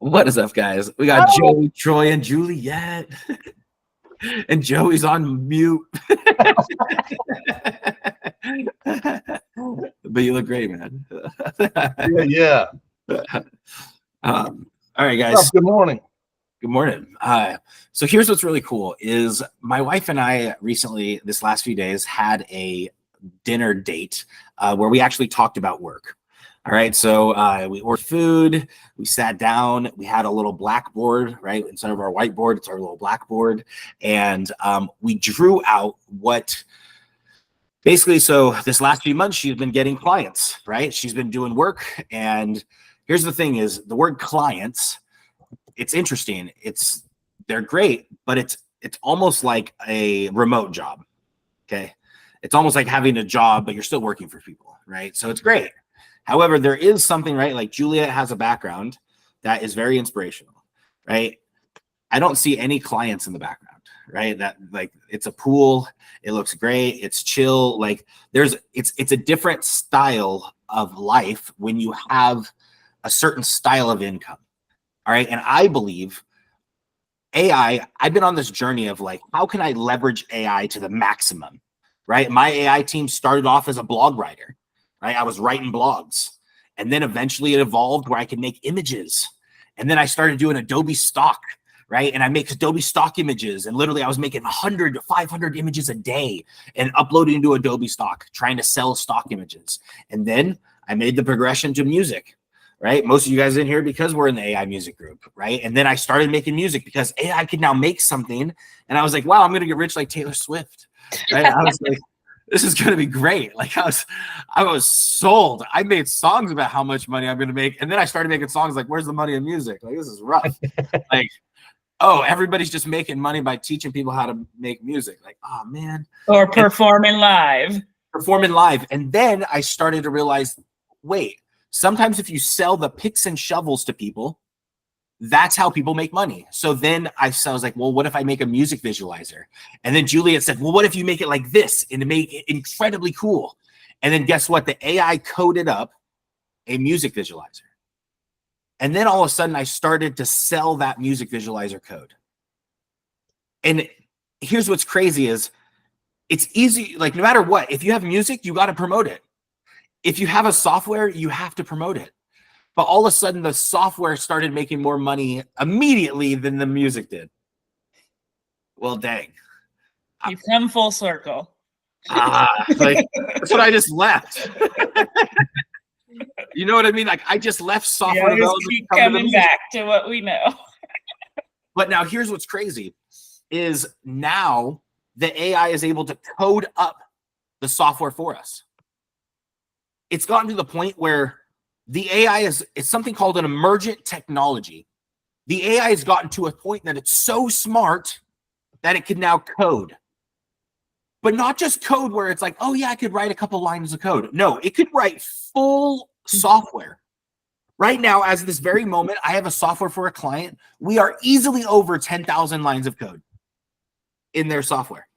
What is up, guys? We got Joey, Troy, and Juliet. And Joey's on mute. But you look great, man. Yeah. All right, guys. Good morning. Good morning. So here's what's really cool is my wife and I recently, this last few days, had a dinner date where we actually talked about work. All right, so we ordered food, we sat down, we had a little blackboard, right? Instead of our whiteboard, it's our little blackboard. And we drew out what, basically, so this last few months, she's been getting clients, right? She's been doing work. And here's the thing is the word clients, it's interesting. They're great, but it's almost like a remote job, okay? It's almost like having a job, but you're still working for people, right? So it's great. However, there is something, right? Like Juliet has a background that is very inspirational, right? I don't see any clients in the background, right? That like it's a pool, it looks great, it's chill. Like it's a different style of life when you have a certain style of income. All right. And I believe AI, I've been on this journey of like, how can I leverage AI to the maximum? Right? My AI team started off as a blog writer. Right? I was writing blogs, and then eventually it evolved where I could make images. And then I started doing Adobe stock, right? And I make Adobe stock images, and literally I was making 100 to 500 images a day and uploading to Adobe stock, trying to sell stock images. And then I made the progression to music, right? Most of you guys in here because we're in the AI music group, right? And then I started making music because AI could now make something. And I was like, wow, I'm going to get rich like Taylor Swift, right? I was like, this is going to be great. Like I was sold. I made songs about how much money I'm going to make. And then I started making songs like, where's the money in music? Like, this is rough. Like, oh, everybody's just making money by teaching people how to make music. Like, oh man. Or performing live. Performing live. And then I started to realize, wait, sometimes if you sell the picks and shovels to people, that's how people make money. So then I was like, well, what if I make a music visualizer? And then Juliet said, well, what if you make it like this and make it incredibly cool? And then guess what? The AI coded up a music visualizer. And then all of a sudden I started to sell that music visualizer code. And here's what's crazy is it's easy. Like no matter what, if you have music, you got to promote it. If you have a software, you have to promote it. But all of a sudden, the software started making more money immediately than the music did. Well, dang. You've come full circle. Like, that's what I just left. You know what I mean? Like, I just left software development. Just keep coming back to what we know. But now here's what's crazy is now the AI is able to code up the software for us. It's gotten to the point where the AI is something called an emergent technology. The AI has gotten to a point that it's so smart that it can now code. But not just code where it's like, oh yeah, I could write a couple lines of code. No, it could write full software. Right now, as this very moment, I have a software for a client. We are easily over 10,000 lines of code in their software.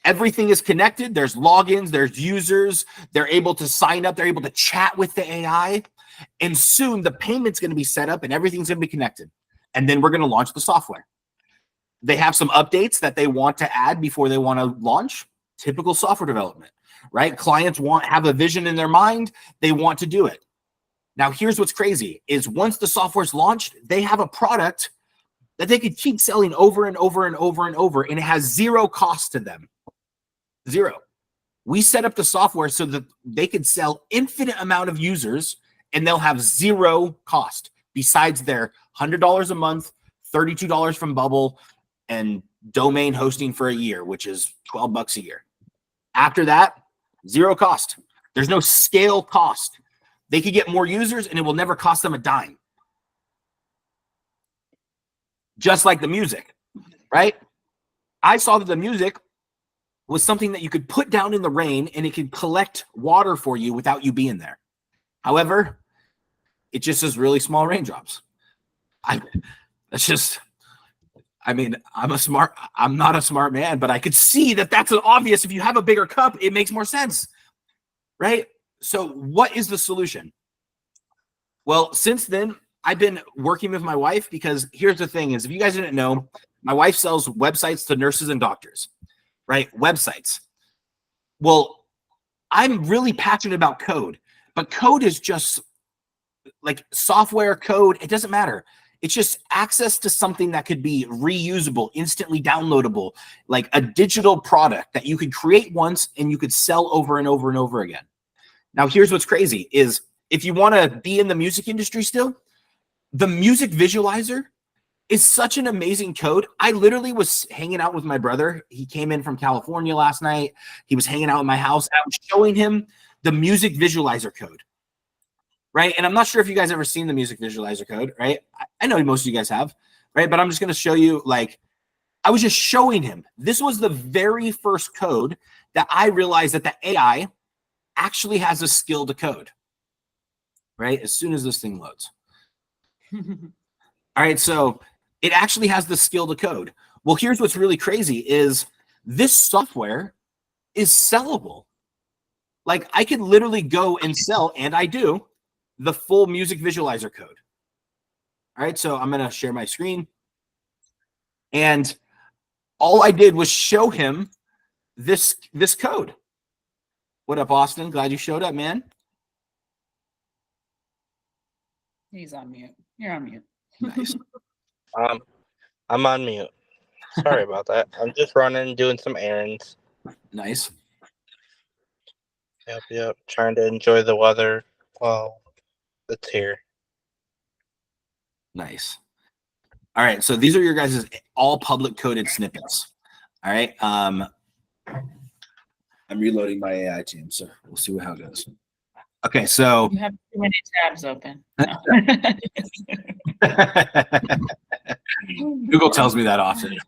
Everything is connected. There's logins, there's users. They're able to sign up. They're able to chat with the AI. And soon the payment's going to be set up and everything's going to be connected. And then we're going to launch the software. They have some updates that they want to add before they want to launch. Typical software development, right? Clients have a vision in their mind. They want to do it. Now, here's what's crazy is once the software's launched, they have a product that they could keep selling over and over and over and over, and it has zero cost to them. Zero. We set up the software so that they could sell infinite amount of users and they'll have zero cost besides their $100 a month, $32 from Bubble, and domain hosting for a year, which is $12 a year. After that, zero cost. There's no scale cost. They could get more users and it will never cost them a dime. Just like the music, right? I saw that the music was something that you could put down in the rain and it could collect water for you without you being there. However, it just is really small raindrops. I'm not a smart man, but I could see that that's an obvious. If you have a bigger cup, it makes more sense, right? So what is the solution? Well, since then, I've been working with my wife because here's the thing is, if you guys didn't know, my wife sells websites to nurses and doctors, right? Websites. Well, I'm really passionate about code, but code is just like software code. It doesn't matter. It's just access to something that could be reusable, instantly downloadable, like a digital product that you could create once and you could sell over and over and over again. Now, here's what's crazy is if you want to be in the music industry still, the music visualizer is such an amazing code. I literally was hanging out with my brother. He came in from California last night. He was hanging out in my house. I was showing him the music visualizer code. Right. And I'm not sure if you guys ever seen the music visualizer code, right? I know most of you guys have, right? But I'm just going to show you, like, I was just showing him. This was the very first code that I realized that the AI actually has a skill to code, right? As soon as this thing loads. All right. So it actually has the skill to code. Well, here's what's really crazy is this software is sellable. Like I could literally go and sell, and I do, the full music visualizer code. All right, so I'm going to share my screen. And all I did was show him this code. What up, Austin? Glad you showed up, man. He's on mute. You're on mute. Nice. I'm on mute. Sorry about that. I'm just running, doing some errands. Nice. Yep. Trying to enjoy the weather while it's here. Nice. All right, so these are your guys' all public coded snippets. All right. I'm reloading my AI team, so we'll see how it goes. Okay, so You have too many tabs open. Google tells me that often.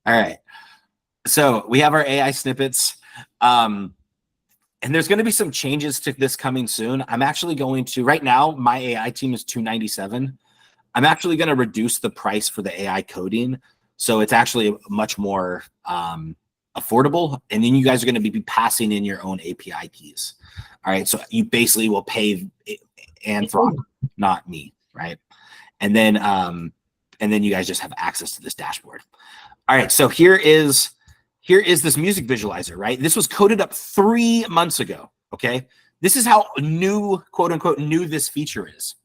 All right. So we have our AI snippets. And there's going to be some changes to this coming soon. I'm actually going to, right now, my AI team is $297. I'm actually going to reduce the price for the AI coding. So it's actually much more affordable. And then you guys are going to be passing in your own API keys. All right. So you basically will pay Anthropic, not me. Right. And then you guys just have access to this dashboard. All right. So here is this music visualizer, right? This was coded up 3 months ago, okay? This is how new, quote unquote, new this feature is.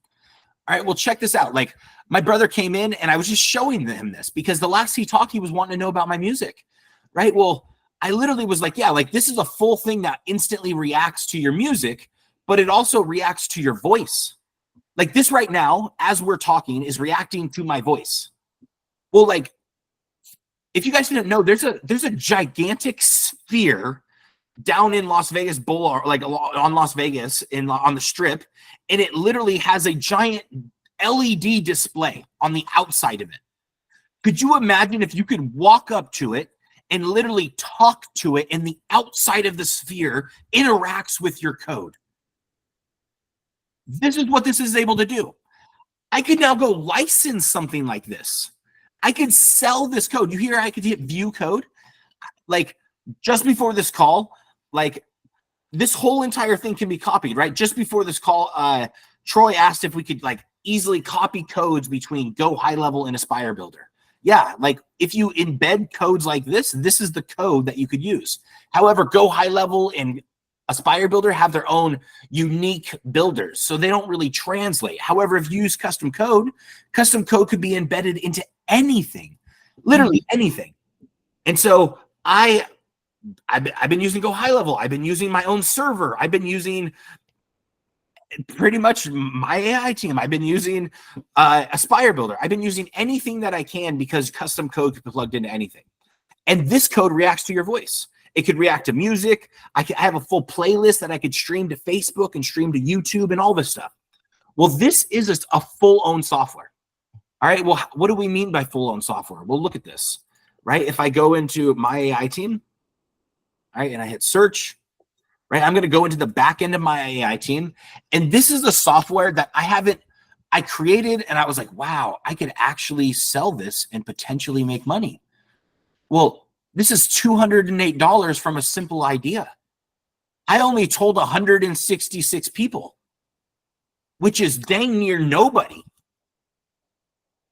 All right, well, check this out. Like, my brother came in and I was just showing him this because the last he talked, he was wanting to know about my music, right? Well, I literally was like, yeah, like this is a full thing that instantly reacts to your music, but it also reacts to your voice. Like this right now, as we're talking, is reacting to my voice. Well, like, if you guys didn't know, there's a gigantic sphere down in Las Vegas Boulevard, like on Las Vegas on the Strip, and it literally has a giant LED display on the outside of it. Could you imagine if you could walk up to it and literally talk to it, and the outside of the sphere interacts with your code? This is what this is able to do. I could now go license something like this. I could sell this code. You hear I could hit view code? Like just before this call, like this whole entire thing can be copied, right? Just before this call, Troy asked if we could like easily copy codes between Go High Level and Aspire Builder. Yeah, like if you embed codes like this is the code that you could use. However, Go High Level and Aspire Builder have their own unique builders, so they don't really translate. However, if you use custom code could be embedded into anything, literally anything. And so I've been using Go High Level. I've been using my own server. I've been using pretty much my AI team. I've been using Aspire Builder. I've been using anything that I can because custom code could be plugged into anything. And this code reacts to your voice. It could react to music. I have a full playlist that I could stream to Facebook and stream to YouTube and all this stuff. Well, this is a full-owned software. All right, well, what do we mean by full-owned software? Well, look at this, right? If I go into my AI team, all right, and I hit search, right? I'm going to go into the back end of my AI team. And this is the software that I created, and I was like, wow, I could actually sell this and potentially make money. Well, this is $208 from a simple idea. I only told 166 people. which is dang near nobody.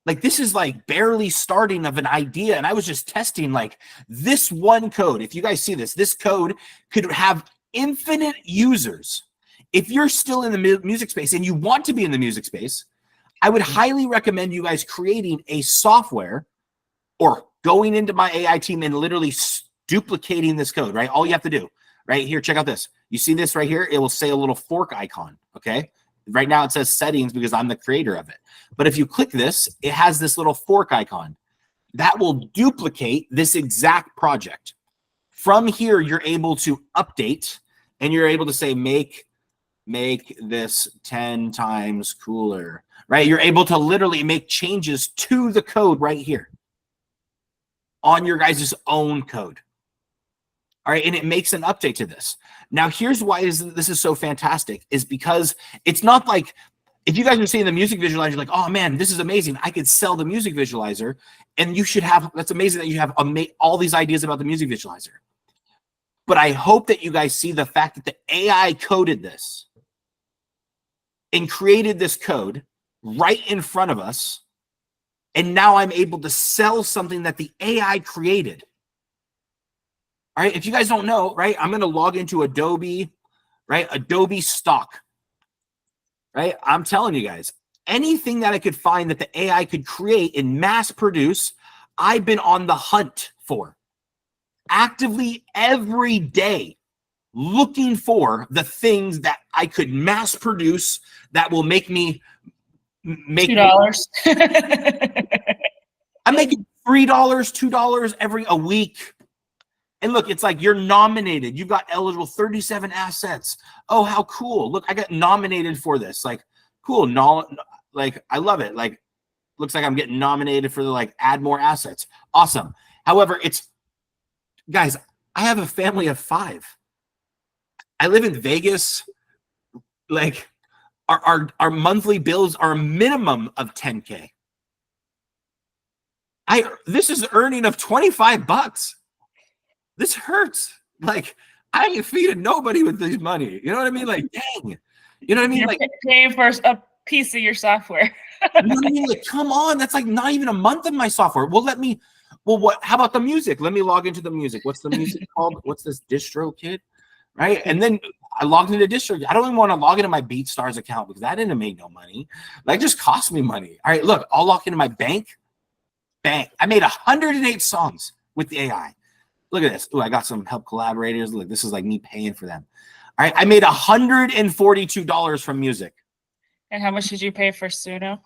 Like this is like barely starting of an idea. And I was just testing like this one code. If you guys see this code could have infinite users. If you're still in the music space and you want to be in the music space, I would highly recommend you guys creating a software or going into my AI team and literally duplicating this code, right? All you have to do right here, check out this. You see this right here? It will say a little fork icon, okay? Right now it says settings because I'm the creator of it. But if you click this, it has this little fork icon. That will duplicate this exact project. From here, you're able to update and you're able to say, make this 10 times cooler, right? You're able to literally make changes to the code right here on your guys' own code. All right, and it makes an update to this. Now, here's why this is so fantastic, is because it's not like, if you guys are seeing the music visualizer, you're like, oh man, this is amazing. I could sell the music visualizer, and you should have, that's amazing that you have all these ideas about the music visualizer. But I hope that you guys see the fact that the AI coded this and created this code right in front of us. And now I'm able to sell something that the AI created. All right, if you guys don't know, right, I'm going to log into Adobe, right, Adobe stock, right? I'm telling you guys, anything that I could find that the AI could create and mass produce, I've been on the hunt for. Actively every day, looking for the things that I could mass produce that will make me make $2. I'm making $3, $2 every a week. And look, it's like you're nominated. You've got eligible 37 assets. Oh, how cool. Look, I got nominated for this. Like, cool. No, like, I love it. Like, looks like I'm getting nominated for the, like, add more assets. Awesome. However, guys, I have a family of 5. I live in Vegas. Like, our monthly bills are a minimum of $10K. This is earning of $25. This hurts. Like, I ain't feeding nobody with this money. You know what I mean? Like, dang. You know what I mean? You're like paying for a piece of your software. You know what I mean? Like, come on. That's like not even a month of my software. What? How about the music? Let me log into the music. What's the music called? What's this distro kid? Right? And then I logged into distro. I don't even want to log into my BeatStars account because that didn't make no money. Like, just cost me money. All right, look, I'll log into my bank. I made 108 songs with the AI. Look at this. Ooh, I got some help collaborators. Look, this is like me paying for them. All right, I made $142 from music. And how much did you pay for Suno?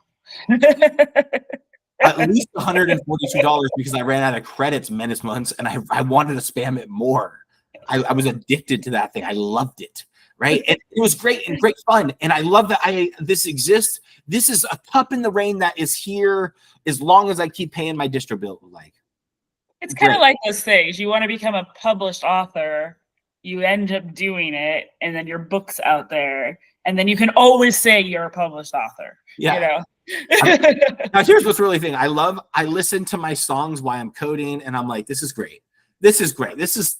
At least $142 because I ran out of credits many months and I wanted to spam it more. I was addicted to that thing. I loved it. Right. And it was great and great fun. And I love that this exists. This is a cup in the rain that is here as long as I keep paying my distro bill. Like, it's kind of like those things. You want to become a published author, you end up doing it, and then your book's out there, and then you can always say you're a published author. Yeah. You know? Now here's what's really thing. I listen to my songs while I'm coding, and I'm like, this is great. This is great. This is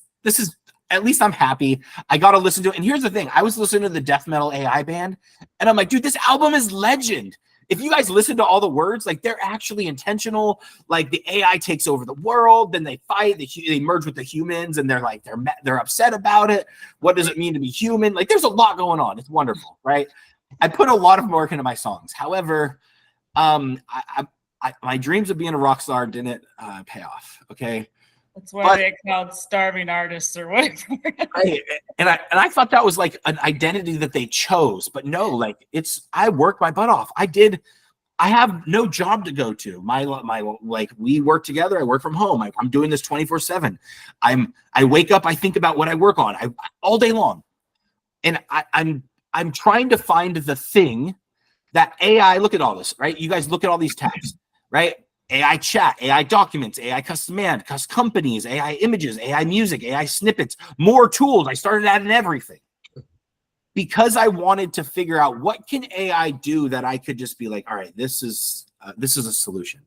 at least I'm happy. I got to listen to it. And here's the thing. I was listening to the death metal AI band, and I'm like, dude, this album is legend. If you guys listen to all the words, like, they're actually intentional. Like, the AI takes over the world, then they fight, they merge with the humans, and they're like, they're upset about it. What does it mean to be human? Like, there's a lot going on. It's wonderful, right? I put a lot of work into my songs. However, my dreams of being a rock star didn't pay off. Okay. That's why they're called starving artists or whatever. Right. And I thought that was like an identity that they chose, but no, like, I worked my butt off. I have no job to go to. My like, we work together. I work from home. I'm doing this 24/7. I wake up, I think about what I work on all day long. And I'm trying to find the thing that AI, look at all this, right? You guys look at all these tabs, right? AI chat, AI documents, AI custom command, custom companies, AI images, AI music, AI snippets, more tools. I started adding everything because I wanted to figure out what can AI do that I could just be like, all right, this is a solution.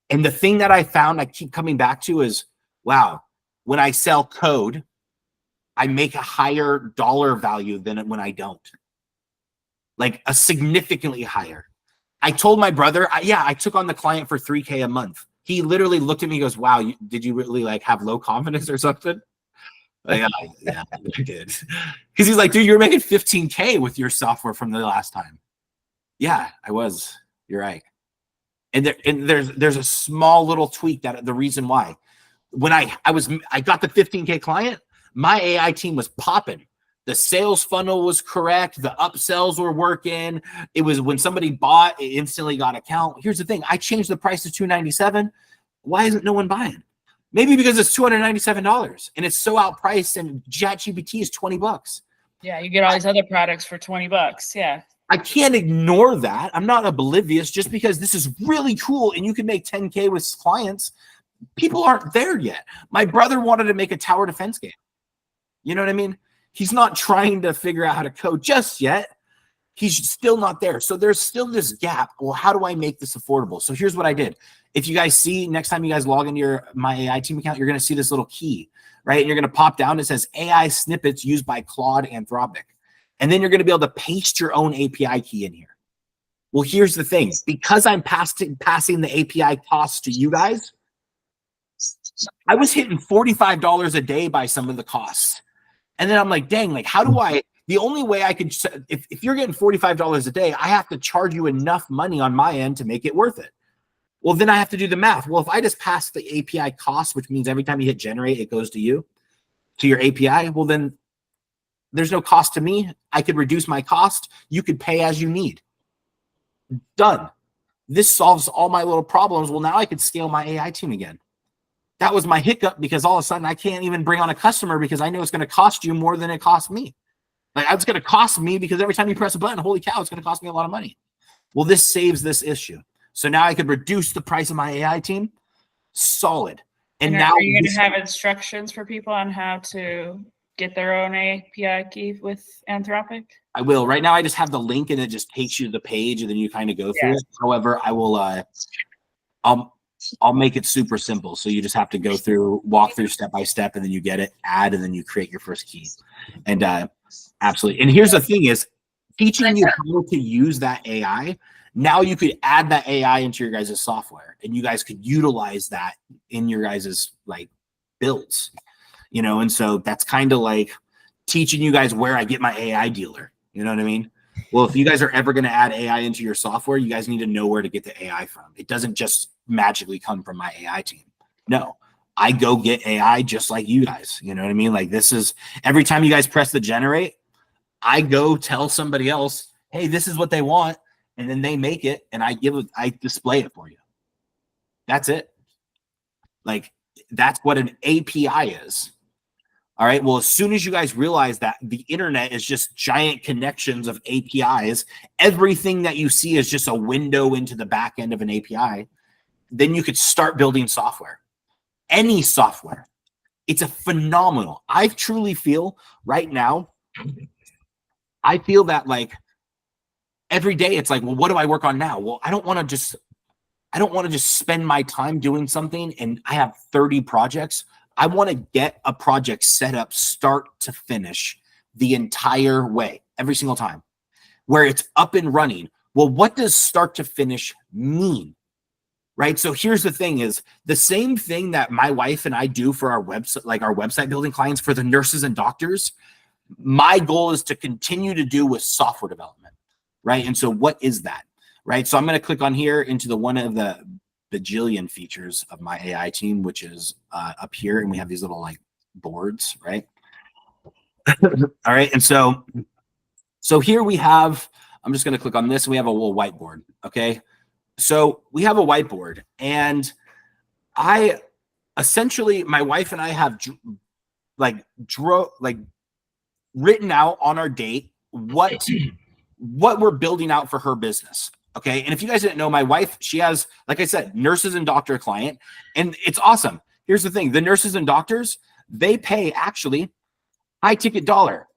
And the thing that I found I keep coming back to is, wow, when I sell code, I make a higher dollar value than when I don't. like a significantly higher. I told my brother, I took on the client for $3K a month. He literally looked at me and goes, wow, did you really like have low confidence or something? Like, yeah, I did. Because he's like, dude, you're making 15K with your software from the last time. Yeah, I was. You're right. And there's a small little tweak that the reason why. When I got the 15K client, my AI team was popping. The sales funnel was correct. The upsells were working. It was when somebody bought, it instantly got a count. Here's the thing. I changed the price to $297. Why isn't no one buying? Maybe because it's $297 and it's so outpriced and ChatGPT is $20. Yeah, you get all these other products for $20. Yeah. I can't ignore that. I'm not oblivious just because this is really cool and you can make 10K with clients. People aren't there yet. My brother wanted to make a tower defense game. You know what I mean? He's not trying to figure out how to code just yet. He's still not there. So there's still this gap. Well, how do I make this affordable? So here's what I did. If you guys see, next time you guys log into your My AI Team account, you're going to see this little key, right? And you're going to pop down. It says AI snippets used by Claude Anthropic. And then you're going to be able to paste your own API key in here. Well, here's the thing. Because I'm passing the API costs to you guys, I was hitting $45 a day by some of the costs. And then I'm like, dang, like, how do I, the only way I could, if you're getting $45 a day, I have to charge you enough money on my end to make it worth it. Well, then I have to do the math. Well, if I just pass the API cost, which means every time you hit generate, it goes to you, to your API, well, then there's no cost to me. I could reduce my cost. You could pay as you need. Done. This solves all my little problems. Well, now I could scale my AI team again. That was my hiccup because all of a sudden I can't even bring on a customer because I know it's going to cost you more than it cost me. Like, it's going to cost me because every time you press a button, holy cow, it's going to cost me a lot of money. Well, this saves this issue. So now I could reduce the price of my AI team. Solid. And now are you going to have instructions for people on how to get their own API key with Anthropic? I will. Right now I just have the link and it just takes you to the page and then you kind of go through it. However, I will I'll make it super simple. So you just have to go through, walk through step by step, and then you get it, add, and then you create your first key. And absolutely. And here's the thing is teaching you how to use that AI. Now you could add that AI into your guys' software and you guys could utilize that in your guys' like builds, you know? And so that's kind of like teaching you guys where I get my AI dealer. You know what I mean? Well, if you guys are ever going to add AI into your software, you guys need to know where to get the AI from. It doesn't just magically come from my AI team. No, I go get AI just like you guys. You know what I mean? Like, this is every time you guys press the generate, I go tell somebody else, hey, this is what they want. And then they make it and I display it for you. That's it. Like, that's what an API is. All right. Well, as soon as you guys realize that the internet is just giant connections of APIs, everything that you see is just a window into the back end of an API, then you could start building software. Any software. It's a phenomenal. I truly feel right now, I feel that like every day it's like, well, what do I work on now? Well, I don't want to just spend my time doing something and I have 30 projects. I want to get a project set up start to finish the entire way, every single time, where it's up and running. Well, what does start to finish mean? Right? So here's the thing is the same thing that my wife and I do for our website, like our website building clients for the nurses and doctors. My goal is to continue to do with software development. Right? And so what is that? Right? So I'm going to click on here into the one of the bajillion features of my AI team, which is up here. And we have these little like boards, right? All right. And so here we have, I'm just going to click on this and we have a little whiteboard. Okay. So we have a whiteboard and I essentially, my wife and I have written out on our date what we're building out for her business. Okay. And if you guys didn't know, my wife, she has, like I said, nurses and doctor client, and it's awesome. Here's the thing. The nurses and doctors, they pay actually high ticket dollar,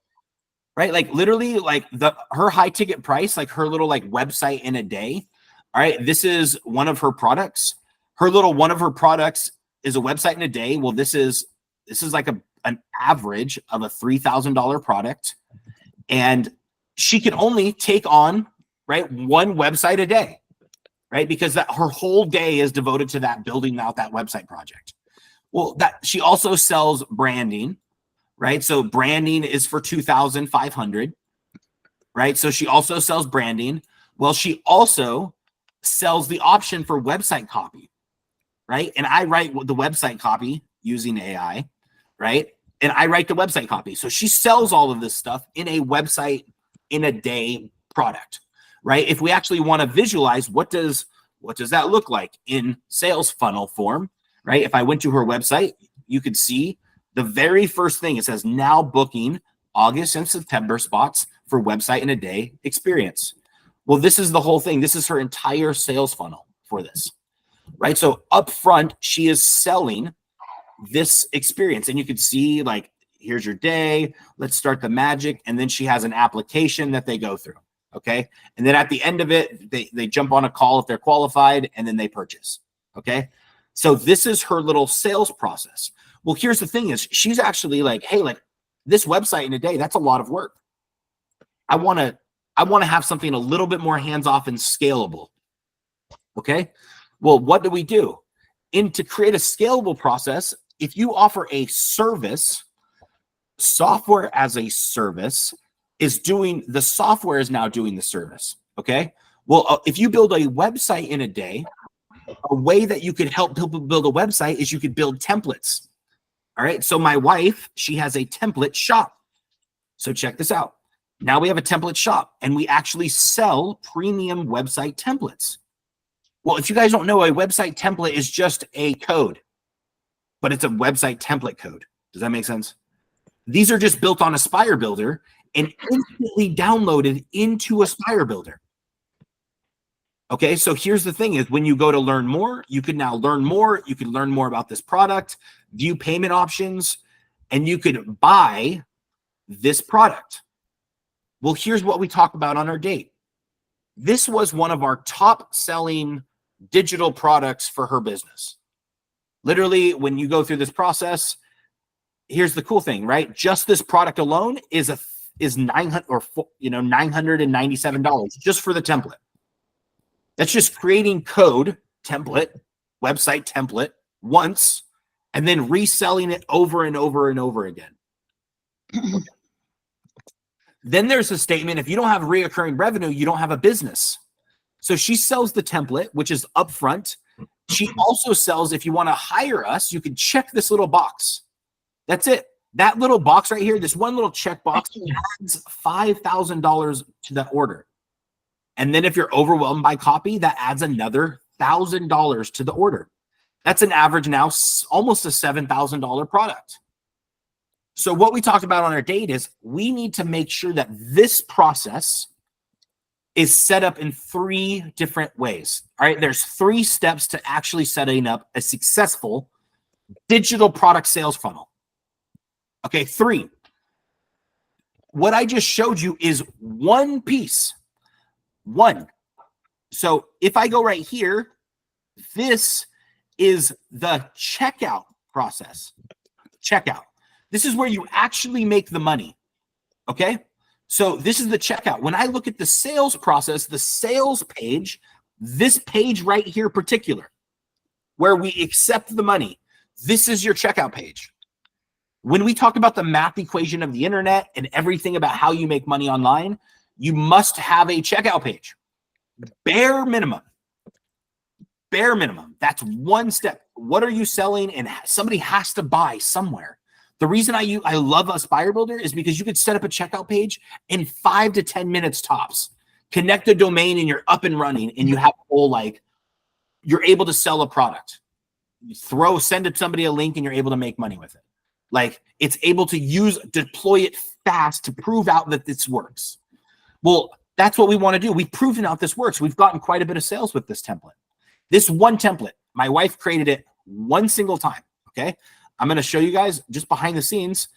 right? Like literally like her high ticket price, like her little like website in a day. All right. This is one of her products. One of her products is a website in a day. Well, this is like an average of a $3,000 product. And she can only take on, right, one website a day, right? Because that her whole day is devoted to that, building out that website project. Well, that she also sells branding, right? So branding is for 2,500, right? So she also sells branding. Well, she also sells the option for website copy, right? And I write the website copy using AI, right? And I write the website copy. So she sells all of this stuff in a website in a day product, right? If we actually want to visualize what does that look like in sales funnel form, right? If I went to her website, you could see the very first thing. It says now booking August and September spots for website in a day experience. Well, this is the whole thing. This is her entire sales funnel for this, right? So up front, she is selling this experience, and you could see, like, here's your day, let's start the magic, and then she has an application that they go through, okay? And then at the end of it, they jump on a call if they're qualified, and then they purchase, okay? So this is her little sales process. Well, here's the thing is she's actually like, hey, like this website in a day, that's a lot of work. I want to have something a little bit more hands-off and scalable, okay? Well, what do? To create a scalable process, if you offer a service, software as a service the software is now doing the service, okay? Well, if you build a website in a day, a way that you could help people build a website is you could build templates, all right? So my wife, she has a template shop. So check this out. Now we have a template shop, and we actually sell premium website templates. Well, if you guys don't know, a website template is just a code, but it's a website template code. Does that make sense? These are just built on Aspire Builder and instantly downloaded into Aspire Builder. Okay, so here's the thing is when you go to learn more, you can now learn more. You can learn more about this product, view payment options, and you could buy this product. Well, here's what we talked about on our date. This was one of our top selling digital products for her business. Literally, when you go through this process, here's the cool thing, right? Just this product alone is $997 just for the template. That's just creating code template, website template once, and then reselling it over and over and over again. Then there's a statement, if you don't have reoccurring revenue, you don't have a business. So she sells the template, which is upfront. She also sells, if you want to hire us, you can check this little box. That's it. That little box right here, this one little check box adds $5,000 to that order. And then if you're overwhelmed by copy, that adds another $1,000 to the order. That's an average now, almost a $7,000 product. So what we talked about on our date is we need to make sure that this process is set up in 3 different ways. All right, there's 3 steps to actually setting up a successful digital product sales funnel. Okay, 3. What I just showed you is one piece. One. So if I go right here, this is the checkout process. Checkout. This is where you actually make the money. Okay? So this is the checkout. When I look at the sales process, the sales page, this page right here particular, where we accept the money, this is your checkout page. When we talk about the math equation of the internet and everything about how you make money online, you must have a checkout page. Bare minimum. Bare minimum. That's one step. What are you selling? And somebody has to buy somewhere. The reason I love Aspire Builder is because you could set up a checkout page in 5 to 10 minutes tops. Connect a domain and you're up and running, and you have a whole, like, you're able to sell a product. Send somebody a link and you're able to make money with it. Like, it's able to deploy it fast to prove out that this works. Well, that's what we want to do. We've proven out this works. We've gotten quite a bit of sales with this template. This one template, my wife created it one single time, okay? I'm going to show you guys just behind the scenes,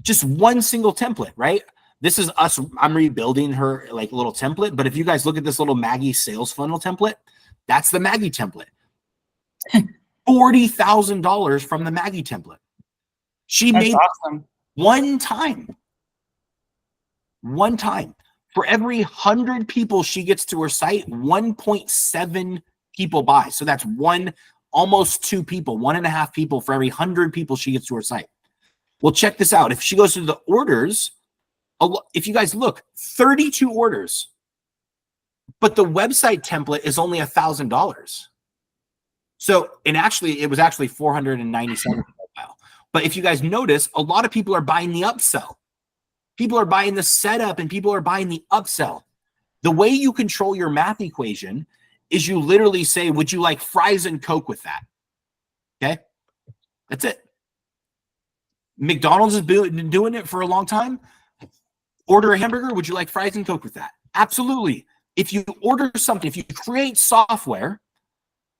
just one single template, right? This is us. I'm rebuilding her like little template, but if you guys look at this little Maggie sales funnel template, that's the Maggie template. $40,000 from the Maggie template. She That's made awesome. one time. One time. For every 100 people she gets to her site, 1.7 people buy. So that's almost 2 people, 1.5 people for every 100 people she gets to her site. Well, check this out. If she goes to the orders, if you guys look, 32 orders, but the website template is only $1,000. So, and actually, it was actually 497. But if you guys notice, a lot of people are buying the upsell. People are buying the setup and people are buying the upsell. The way you control your math equation is you literally say, would you like fries and Coke with that? Okay. That's it. McDonald's has been doing it for a long time. Order a hamburger. Would you like fries and Coke with that? Absolutely. If you order something, if you create software,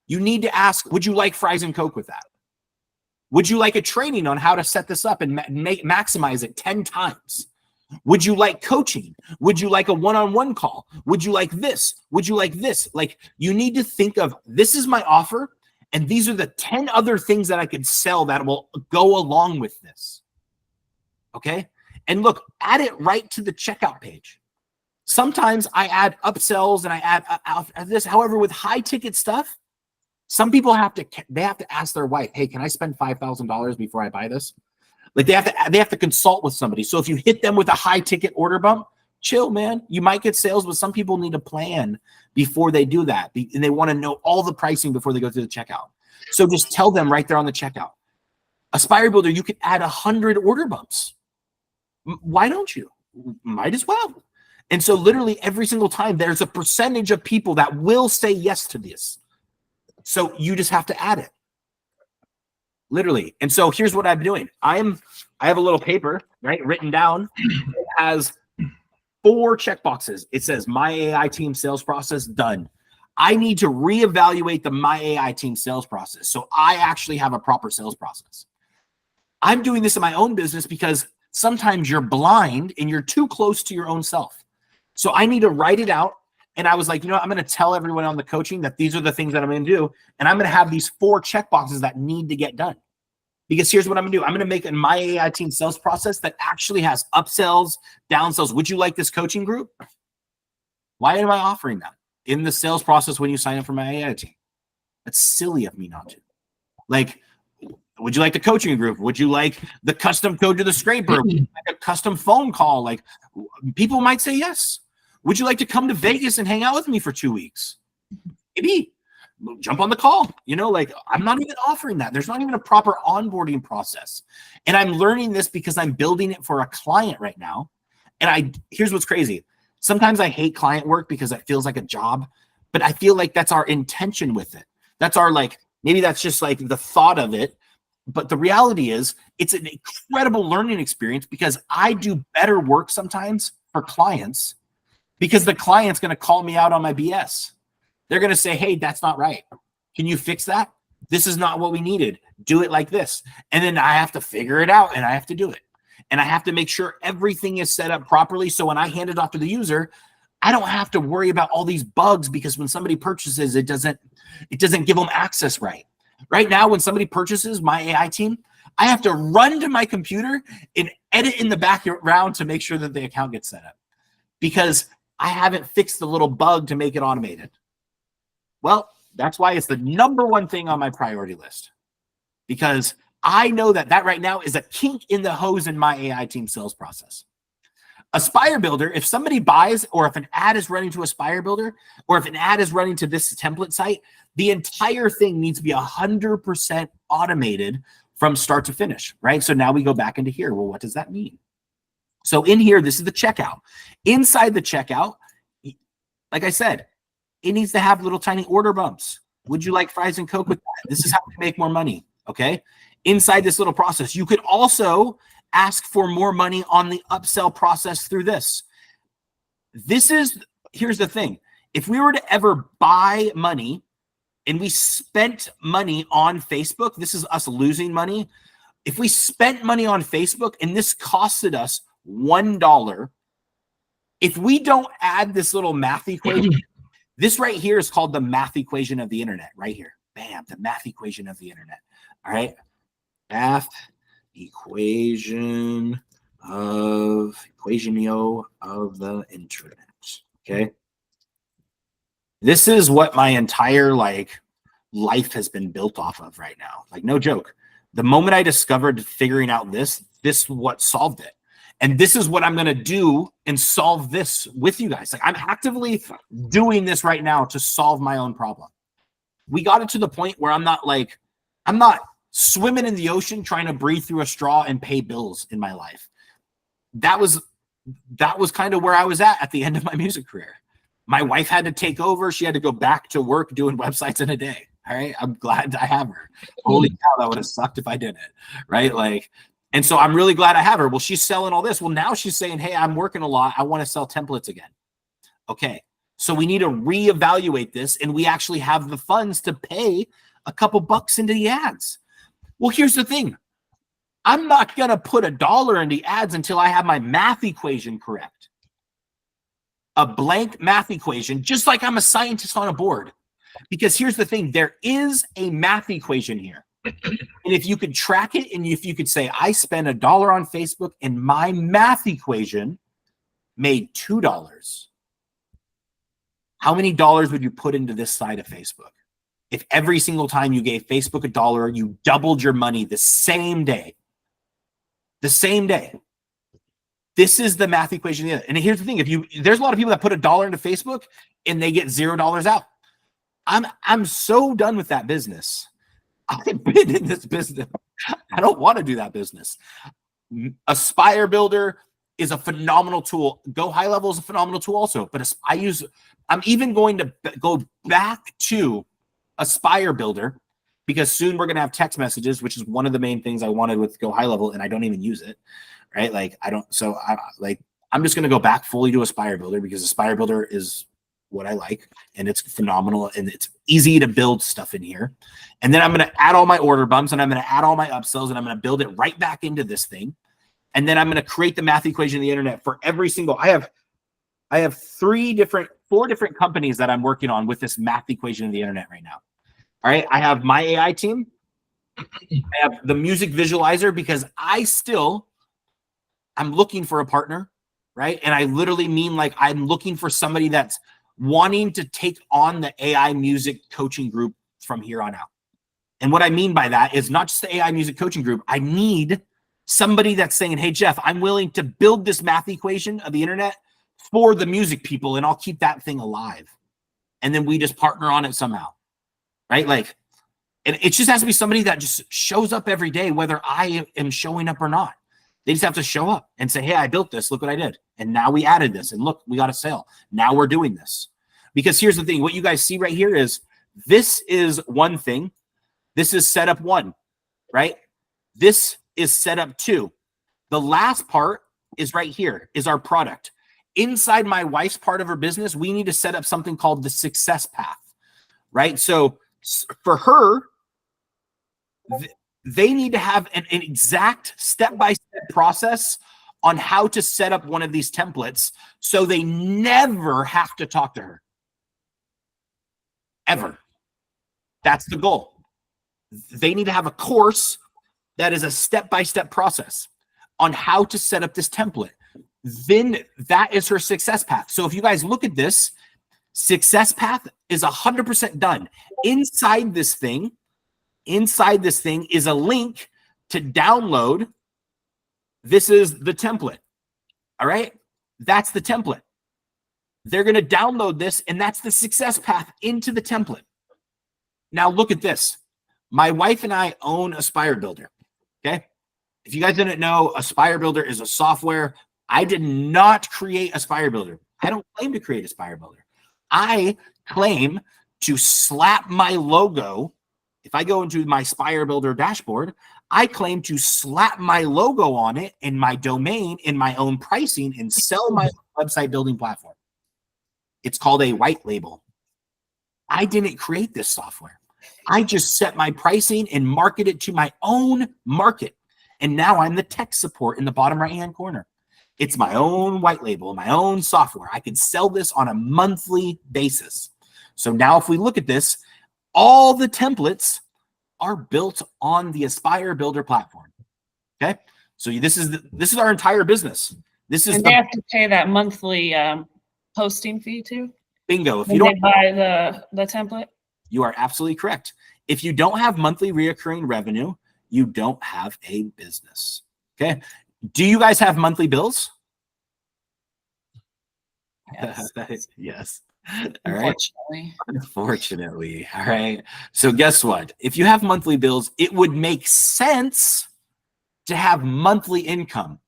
you need to ask, would you like fries and Coke with that? Would you like a training on how to set this up and maximize it 10 times? Would you like coaching? Would you like a one-on-one call? Would you like this? Would you like this? Like, you need to think of, this is my offer, and these are the 10 other things that I could sell that will go along with this. Okay? And look, add it right to the checkout page. Sometimes I add upsells and I add this. However, with high ticket stuff, some people have to ask their wife, hey, can I spend $5,000 before I buy this? Like they have to consult with somebody. So if you hit them with a high ticket order bump, chill, man. You might get sales, but some people need a plan before they do that. And they want to know all the pricing before they go through the checkout. So just tell them right there on the checkout. Aspire Builder, you could add 100 order bumps. Why don't you? Might as well. And so literally every single time there's a percentage of people that will say yes to this. So you just have to add it. Literally. And so here's what I'm doing. I have a little paper, right, written down. It has 4 checkboxes. It says my AI team sales process done. I need to reevaluate the my AI team sales process. So I actually have a proper sales process. I'm doing this in my own business because sometimes you're blind and you're too close to your own self. So I need to write it out. And I was like, you know what? I'm going to tell everyone on the coaching that these are the things that I'm going to do. And I'm going to have these 4 checkboxes that need to get done. Because here's what I'm going to do. I'm going to make a my AI team sales process that actually has upsells, downsells. Would you like this coaching group? Why am I offering that in the sales process when you sign up for my AI team? That's silly of me not to. Like, would you like the coaching group? Would you like the custom code to the scraper? Would you like a custom phone call? Like, people might say yes. Would you like to come to Vegas and hang out with me for 2 weeks? Maybe. Jump on the call. You know, like, I'm not even offering that. There's not even a proper onboarding process. And I'm learning this because I'm building it for a client right now. And here's what's crazy. Sometimes I hate client work because it feels like a job, but I feel like that's our intention with it. That's our, like, maybe that's just like the thought of it. But the reality is it's an incredible learning experience because I do better work sometimes for clients because the client's going to call me out on my BS. They're going to say, hey, that's not right. Can you fix that? This is not what we needed. Do it like this. And then I have to figure it out and I have to do it. And I have to make sure everything is set up properly. So when I hand it off to the user, I don't have to worry about all these bugs because when somebody purchases, it doesn't give them access right. Right now, when somebody purchases my AI team, I have to run to my computer and edit in the background to make sure that the account gets set up because I haven't fixed the little bug to make it automated. Well, that's why it's the #1 thing on my priority list because I know that right now is a kink in the hose in my AI team sales process. Aspire Builder, if somebody buys or if an ad is running to Aspire Builder or if an ad is running to this template site, the entire thing needs to be 100% automated from start to finish, right? So now we go back into here. Well, what does that mean? So in here, this is the checkout. Inside the checkout, like I said, it needs to have little tiny order bumps. Would you like fries and Coke with that? This is how we make more money, okay? Inside this little process, you could also ask for more money on the upsell process through this. Here's the thing. If we were to ever buy money and we spent money on Facebook, this is us losing money. If we spent money on Facebook and this costed us $1, if we don't add this little math equation, this right here is called the math equation of the internet right here. Bam, the math equation of the internet. All right. Math equation of Equationio of the internet. Okay. This is what my entire life has been built off of right now. Like, no joke. The moment I discovered figuring out this what solved it. And this is what I'm going to do and solve this with you guys. Like, I'm actively doing this right now to solve my own problem. We got it to the point where I'm not swimming in the ocean trying to breathe through a straw and pay bills in my life. That was kind of where I was at the end of my music career. My wife had to take over. She had to go back to work doing websites in a day. All right. I'm glad I have her. Holy cow, that would have sucked if I didn't. Right. Like, and so I'm really glad I have her. Well, she's selling all this. Well, now she's saying, hey, I'm working a lot. I want to sell templates again. Okay. So we need to reevaluate this, and we actually have the funds to pay a couple bucks into the ads. Well, here's the thing. I'm not going to put $1 into ads until I have my math equation correct. A blank math equation, just like I'm a scientist on a board. Because here's the thing. There is a math equation here. And if you could track it, and if you could say, I spent $1 on Facebook and my math equation made $2. How many dollars would you put into this side of Facebook? If every single time you gave Facebook $1, you doubled your money the same day. The same day. This is the math equation. And here's the thing. There's a lot of people that put $1 into Facebook and they get $0 out. I'm so done with that business. I've been in this business. I don't want to do that business. Aspire Builder is a phenomenal tool. Go High Level is a phenomenal tool also. But I'm even going to go back to Aspire Builder, because soon we're going to have text messages, which is one of the main things I wanted with Go High Level, and I don't even use it. Right? I'm just going to go back fully to Aspire Builder, because Aspire Builder is what I like, and it's phenomenal, and it's easy to build stuff in here. And then I'm going to add all my order bumps, and I'm going to add all my upsells, and I'm going to build it right back into this thing. And then I'm going to create the math equation of the internet for every single. I have 4 different companies that I'm working on with this math equation of the internet right now. All right. I have my AI team. I have the music visualizer, because I'm looking for a partner. Right. And I literally mean, like, I'm looking for somebody that's wanting to take on the AI music coaching group from here on out. And what I mean by that is not just the AI music coaching group. I need somebody that's saying, hey, Jeff, I'm willing to build this math equation of the internet for the music people, and I'll keep that thing alive. And then we just partner on it somehow. Right? Like, and it just has to be somebody that just shows up every day, whether I am showing up or not. They just have to show up and say, hey, I built this. Look what I did. And now we added this. And look, we got a sale. Now we're doing this. Because here's the thing. What you guys see right here is, this is one thing. This is setup 1, right? This is setup 2. The last part is right here, is our product. Inside my wife's part of her business, we need to set up something called the success path, right? So for her, they need to have an exact step-by-step process on how to set up one of these templates, so they never have to talk to her. Ever. That's the goal. They need to have a course that is a step-by-step process on how to set up this template. Then that is her success path. So if you guys look at this, success path is 100% done. Inside this thing is a link to download. This is the template. All right. That's the template. They're going to download this, and that's the success path into the template. Now look at this. My wife and I own Aspire Builder. Okay. If you guys didn't know, Aspire Builder is a software. I did not create Aspire Builder. I don't claim to create Aspire Builder. I claim to slap my logo. If I go into my Aspire Builder dashboard, I claim to slap my logo on it and my domain in my own pricing and sell my website building platform. It's called a white label. I didn't create this software. I just set my pricing and market it to my own market. And now I'm the tech support in the bottom right-hand corner. It's my own white label, my own software. I can sell this on a monthly basis. So now if we look at this, all the templates are built on the Aspire Builder platform. Okay. So this is our entire business. This is And they have to pay that monthly hosting fee too. bingo. If When you don't they buy the template. You are absolutely correct. If you don't have monthly reoccurring revenue, you don't have a business. Okay. Do you guys have monthly bills? Yes. Yes. All right. Unfortunately. Unfortunately. All right. So guess what? If you have monthly bills, it would make sense to have monthly income.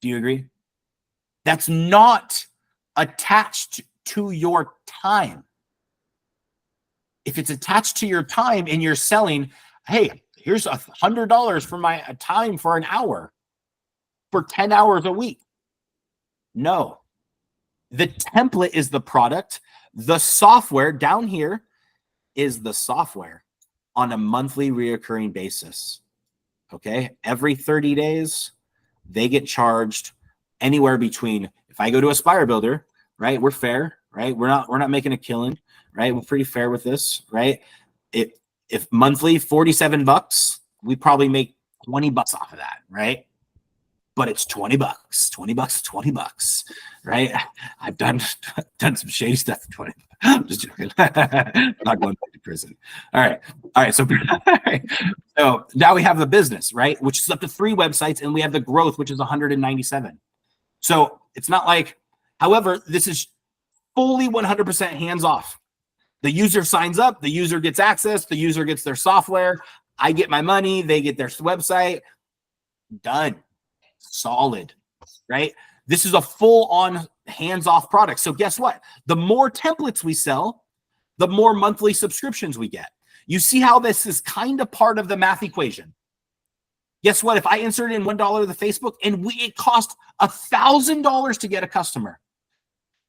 Do you agree? That's not attached to your time. If it's attached to your time and you're selling, hey, here's $100 for my time for an hour for 10 hours a week. No, the template is the product. The software down here is the software on a monthly reoccurring basis. Okay. Every 30 days, they get charged anywhere between, if I go to Aspire Builder, right? We're fair, right? We're not making a killing, right? We're pretty fair with this, right? If monthly $47, we probably make $20 off of that, right? But it's $20, $20, right? I've done some shady stuff for 20. I'm just joking. Not going back to prison. All right. So, so now we have the business, right? Which is up to 3 websites, and we have the growth, which is 197. So it's not like, however, this is fully 100% hands off. The user signs up, the user gets access, the user gets their software. I get my money, they get their website. Done. Solid, right? This is a full-on hands-off product. So guess what? The more templates we sell, the more monthly subscriptions we get. You see how this is kind of part of the math equation. Guess what? If I insert in $1 to Facebook and it cost $1,000 to get a customer,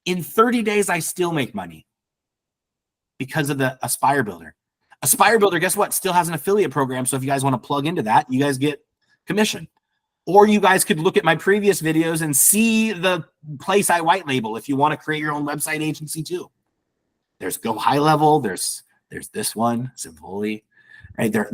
in 30 days, I still make money because of the Aspire Builder. Aspire Builder, guess what? Still has an affiliate program. So if you guys want to plug into that, you guys get commission. Or you guys could look at my previous videos and see the place I white label if you want to create your own website agency too. There's Go High Level. There's this one, Simply, right there.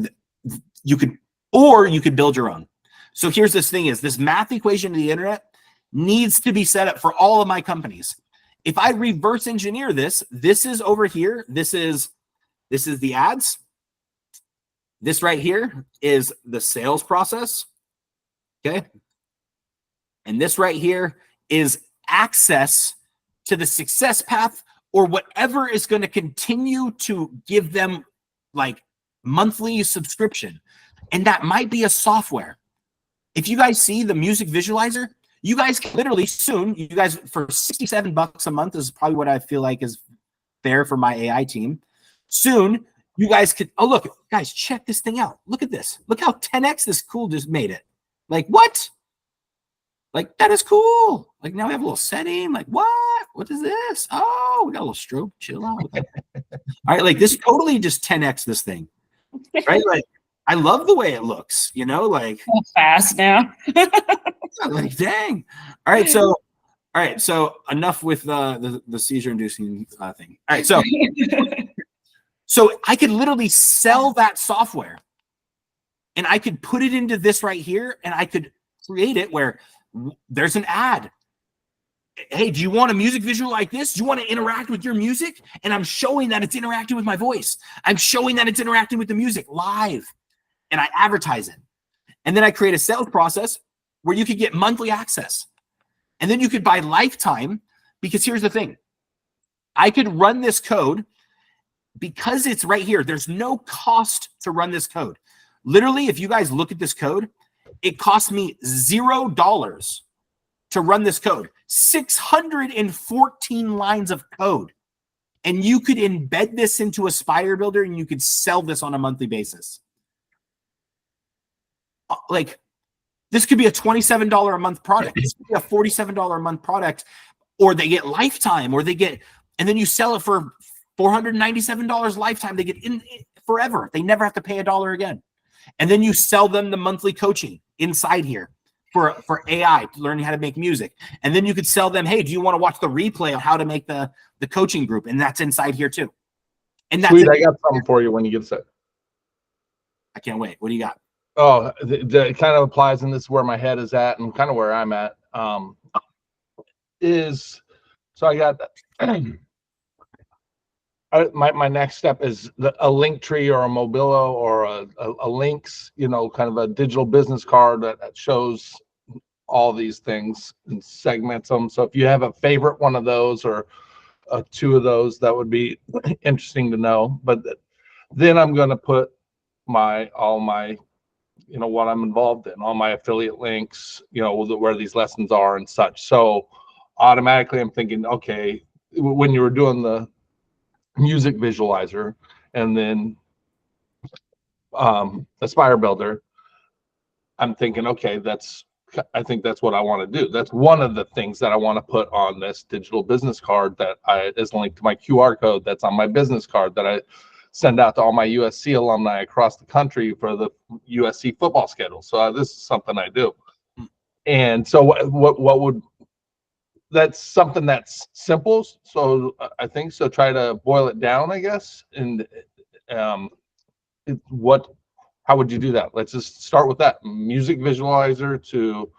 You could build your own. So here's this thing: is this math equation of the internet needs to be set up for all of my companies. If I reverse engineer this is over here. This is the ads. This right here is the sales process. Okay. And this right here is access to the success path, or whatever is going to continue to give them like monthly subscription. And that might be a software. If you guys see the music visualizer, you guys can literally soon, you guys for $67 a month is probably what I feel like is fair for my AI team. Soon, you guys could, oh, look, guys, check this thing out. Look at this. Look how 10x this cool just made it. Like, what? Like, that is cool. Like, now we have a little setting. Like, what? What is this? Oh, we got a little strobe. Chill out. All right, like, this totally just 10x this thing. Right? Like, I love the way it looks, you know, like. So fast now. Like, dang. All right, so enough with the seizure-inducing thing. All right, so I could literally sell that software. And I could put it into this right here, and I could create it where there's an ad. Hey, do you want a music visual like this? Do you want to interact with your music? And I'm showing that it's interacting with my voice. I'm showing that it's interacting with the music live, and I advertise it. And then I create a sales process where you could get monthly access. And then you could buy lifetime, because here's the thing. I could run this code because it's right here. There's no cost to run this code. Literally, if you guys look at this code, it cost me $0 to run this code. 614 lines of code. And you could embed this into Aspire Builder, and you could sell this on a monthly basis. Like, this could be a $27 a month product. This could be a $47 a month product, or they get lifetime, or they get, and then you sell it for $497 lifetime. They get in forever. They never have to pay $1 again. And then you sell them the monthly coaching inside here for AI, learning how to make music. And then you could sell them, hey, do you want to watch the replay on how to make the coaching group? And that's inside here too. And that's Sweet, I got something for you when you get set. I can't wait. What do you got? Oh, it kind of applies, and this is where my head is at, and kind of where I'm at. Is so I got my next step is a link tree or a Mobilo or a links, kind of a digital business card that shows all these things and segments them. So if you have a favorite one of those or two of those, that would be interesting to know. But then I'm going to put all my what I'm involved in, all my affiliate links, where these lessons are and such. So automatically I'm thinking, okay, when you were doing the music visualizer and then Aspire Builder, I'm thinking, okay, I think that's what I want to do. That's one of the things that I want to put on this digital business card that is linked to my QR code that's on my business card that I send out to all my USC alumni across the country for the USC football schedule. So this is something I do. And so what would, that's something that's simple. So I think so. Try to boil it down, I guess. And how would you do that? Let's just start with that. Music visualizer to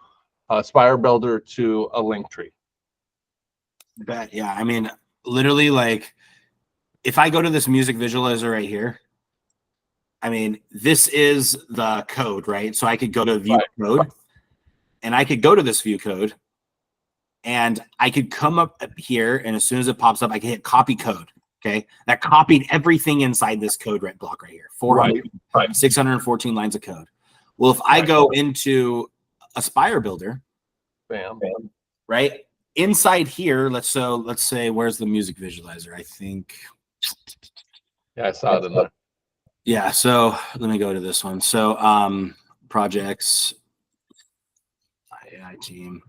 Aspire Builder to a link tree. Bet, yeah. I mean, literally, like, if I go to this music visualizer right here, I mean, this is the code, right? So I could go to view code, and I could go to this view code, and I could come up here, and as soon as it pops up, I can hit copy code. Okay, that copied everything inside this code block right here. 614 lines of code. Well, if I go into Aspire Builder, bam, right inside here, let's say, where's the music visualizer? I think. Yeah, I saw it in there. Yeah, so let me go to this one. So projects, AI team.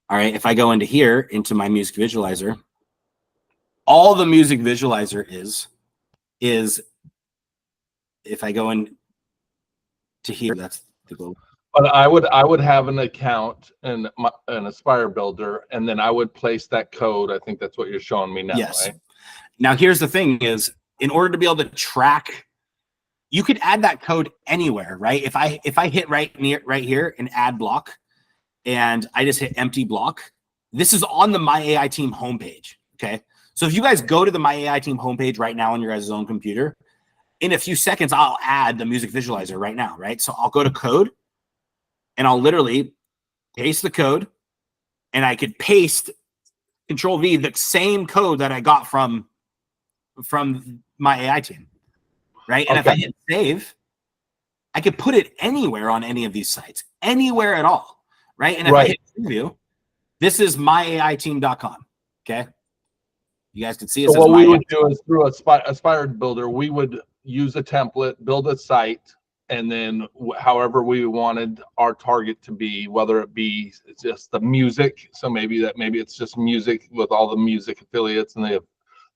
All right, if I go into here, into my music visualizer, all the music visualizer is if I go in to here, that's the goal. But I would have an account and an Aspire Builder, and then I would place that code. I think that's what you're showing me now, yes. Right? Now, here's the thing is, in order to be able to track, you could add that code anywhere, right? If I hit right here and add block, and I just hit empty block, this is on the My AI Team homepage, okay? So if you guys go to the My AI Team homepage right now on your guys' own computer, in a few seconds, I'll add the music visualizer right now, right? So I'll go to code, and I'll literally paste the code, and I could paste Control V, the same code that I got from My AI Team, right? And if I hit save, I could put it anywhere on any of these sites, anywhere at all, right? And if I hit preview, this is myAIteam.com, okay? You guys can see it. So what we would do is through Aspire Builder, we would use a template, build a site, and then however we wanted our target to be, whether it be just the music, so maybe it's just music with all the music affiliates, and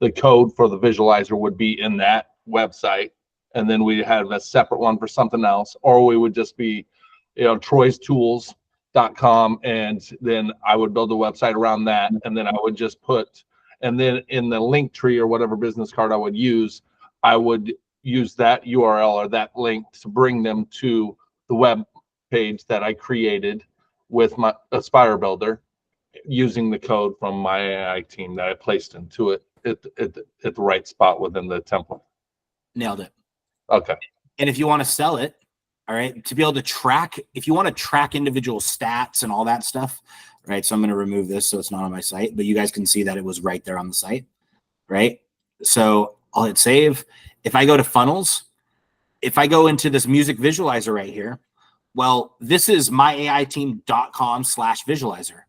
the code for the visualizer would be in that website, and then we have a separate one for something else, or we would just be, troystools.com, and then I would build a website around that, and then I would just put, and then in the link tree or whatever business card I would use that URL or that link to bring them to the web page that I created with my Aspire Builder using the code from My AI Team that I placed into it at the right spot within the template. Nailed it. Okay. And if you want to sell it, all right, to be able to track, if you want to track individual stats and all that stuff, right? So I'm going to remove this so it's not on my site, but you guys can see that it was right there on the site, right? So I'll hit save. If I go to funnels, if I go into this music visualizer right here, well, this is myAIteam.com/visualizer.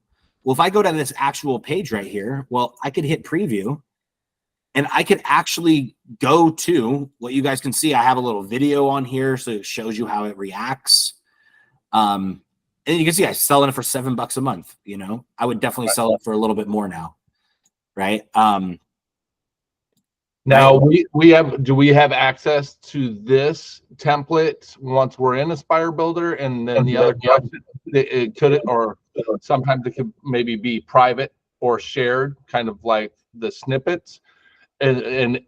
Well, if I go to this actual page right here, well, I could hit preview, and I could actually go to what you guys can see. I have a little video on here, so it shows you how it reacts. And you can see I'm selling it for $7 a month. I would definitely sell it for a little bit more now, right? Now do we have access to this template once we're in Aspire Builder, and then the other or sometimes it could maybe be private or shared, kind of like the snippets. And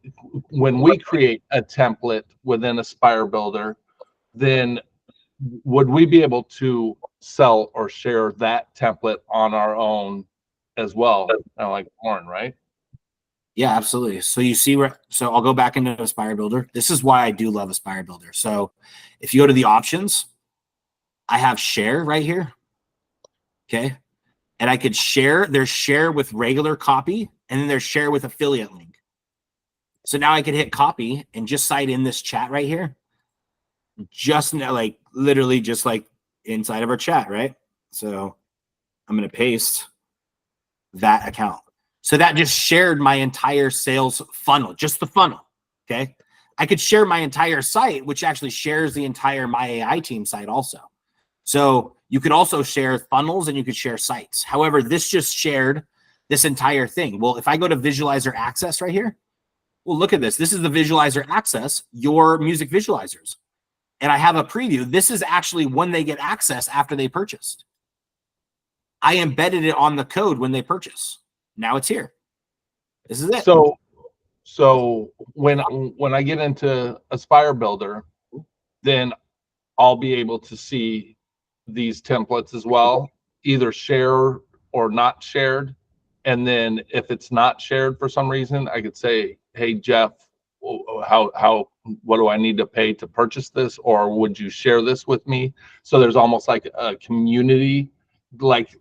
when we create a template within Aspire Builder, then would we be able to sell or share that template on our own as well? Kind of like porn, right? Yeah, absolutely. So you see where, so I'll go back into Aspire Builder. This is why I do love Aspire Builder. So if you go to the options, I have share right here. Okay. And I could share, there's share with regular copy, and then there's share with affiliate link. So now I could hit copy and just cite in this chat right here. Just now, like literally just like inside of our chat, right? So I'm going to paste that account. So that just shared my entire sales funnel, just the funnel. Okay. I could share my entire site, which actually shares the entire My AI team site also. So you could also share funnels and you could share sites. However, this just shared this entire thing. Well, if I go to Visualizer Access right here, well, look at this. This is the Visualizer Access, your music visualizers. And I have a preview. This is actually when they get access after they purchased. I embedded it on the code when they purchase. Now it's here. This is it. So when I get into Aspire Builder, then I'll be able to see these templates as well, either share or not shared. And then if it's not shared for some reason, I could say, hey, Jeff, what do I need to pay to purchase this? Or would you share this with me? So there's almost like a community, like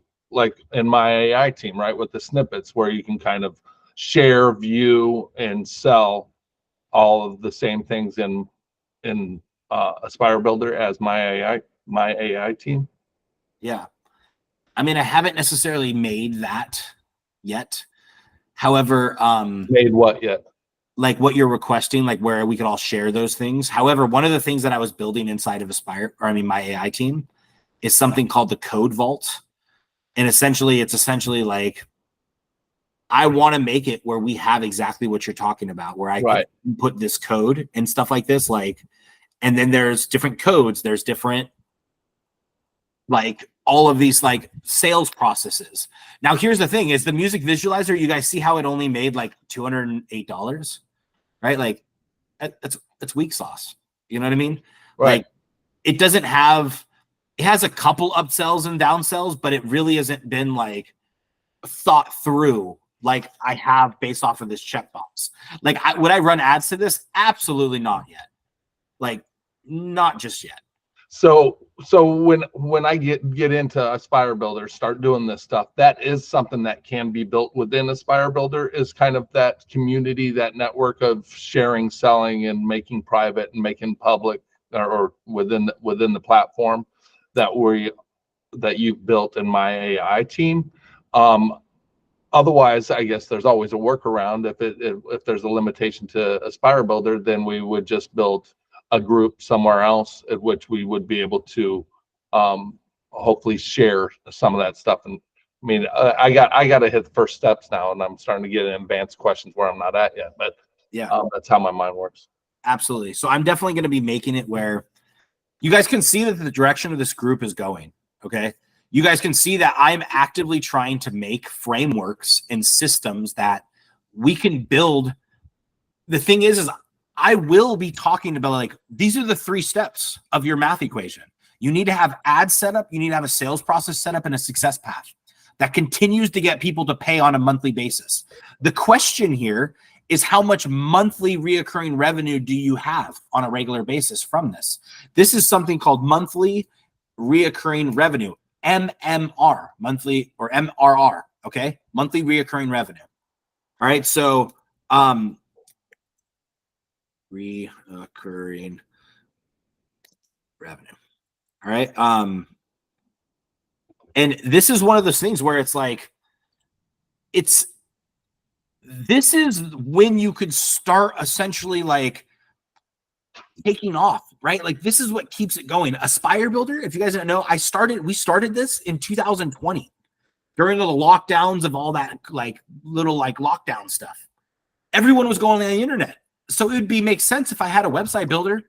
in My AI team, right? With the snippets where you can kind of share, view, and sell all of the same things in Aspire Builder as My AI team. Yeah. I mean, I haven't necessarily made that yet. However, Made what yet? like what you're requesting, like where we could all share those things. However, one of the things that I was building inside of My AI team is something called the Code Vault. And essentially, it's essentially like, I want to make it where we have exactly what you're talking about, where I can put this code and stuff like this, like, and then there's different codes. There's different, like all of these like sales processes. Now, here's the thing is the music visualizer, you guys see how it only made like $208, right? Like that's weak sauce. You know what I mean? Right. Like it doesn't have, it has a couple upsells and downsells, but it really hasn't been like thought through like I have based off of this checkbox. Like would I run ads to this? Absolutely not yet. Like not just yet. So when I get into Aspire Builder, start doing this stuff, that is something that can be built within Aspire Builder, is kind of that community, that network of sharing, selling, and making private and making public, or within the platform that you've built in My AI team. Otherwise, I guess there's always a workaround. If there's a limitation to Aspire Builder, then we would just build a group somewhere else at which we would be able to hopefully share some of that stuff. And I mean, I got to hit the first steps now, and I'm starting to get in advanced questions where I'm not at yet. But yeah, that's how my mind works. Absolutely. So I'm definitely going to be making it where you guys can see that the direction of this group is going. Okay. You guys can see that I'm actively trying to make frameworks and systems that we can build. The thing is I will be talking about like, these are the 3 steps of your math equation. You need to have ads set up. You need to have a sales process set up and a success path that continues to get people to pay on a monthly basis. The question here is how much monthly reoccurring revenue do you have on a regular basis from this? This is something called monthly reoccurring revenue, MMR, monthly, or MRR, okay? Monthly reoccurring revenue. All right, so reoccurring revenue. All right. And this is one of those things where it's like, this is when you could start essentially like taking off, right? Like this is what keeps it going. Aspire Builder, if you guys don't know, we started this in 2020 during the lockdowns of all that like little like lockdown stuff. Everyone was going on the internet. So it would make sense if I had a website builder,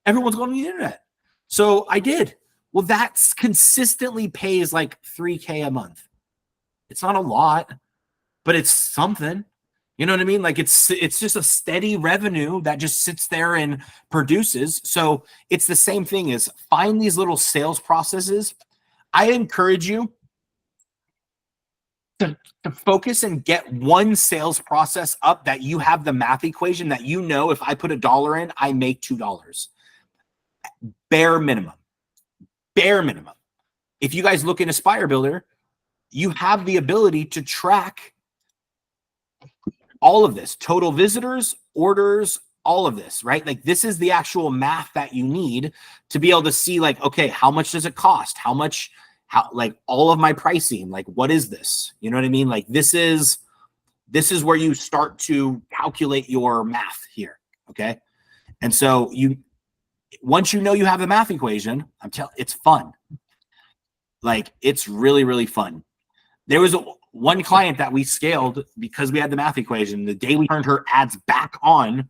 everyone's going on the internet. So I did. Well, that's consistently pays like $3K a month. It's not a lot, but it's something. You know what I mean? Like it's just a steady revenue that just sits there and produces. So it's the same thing as find these little sales processes. I encourage you to focus and get one sales process up that you have the math equation that you know if I put $1 in, I make $2. Bare minimum. Bare minimum. If you guys look in Aspire Builder, you have the ability to track all of this, total visitors, orders, all of this, right? Like this is the actual math that you need to be able to see like, okay, how much does it cost? How like all of my pricing, like what is this? You know what I mean? Like this is where you start to calculate your math here. Okay. And so once you know you have the math equation, it's fun. Like it's really, really fun. There was one client that we scaled because we had the math equation. The day we turned her ads back on,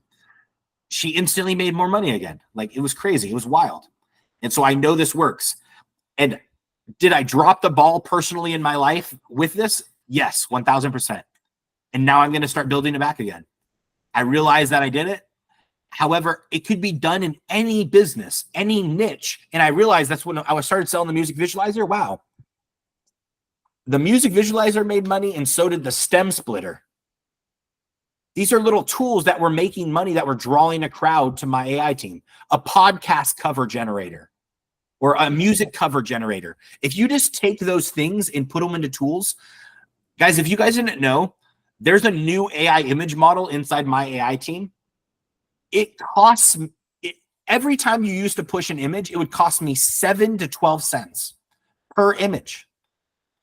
she instantly made more money again. Like it was crazy. It was wild. And so I know this works. And did I drop the ball personally in my life with this? Yes, 1000%. And now I'm going to start building it back again. I realized that I did it. However, it could be done in any business, any niche. And I realized that's when I started selling the music visualizer. Wow. The music visualizer made money, and so did the stem splitter. These are little tools that were making money, that were drawing a crowd to my AI team. A podcast cover generator or a music cover generator. If you just take those things and put them into tools, guys, if you guys didn't know, there's a new AI image model inside my AI team. It costs, every time you used to push an image, it would cost me 7 to 12 cents per image.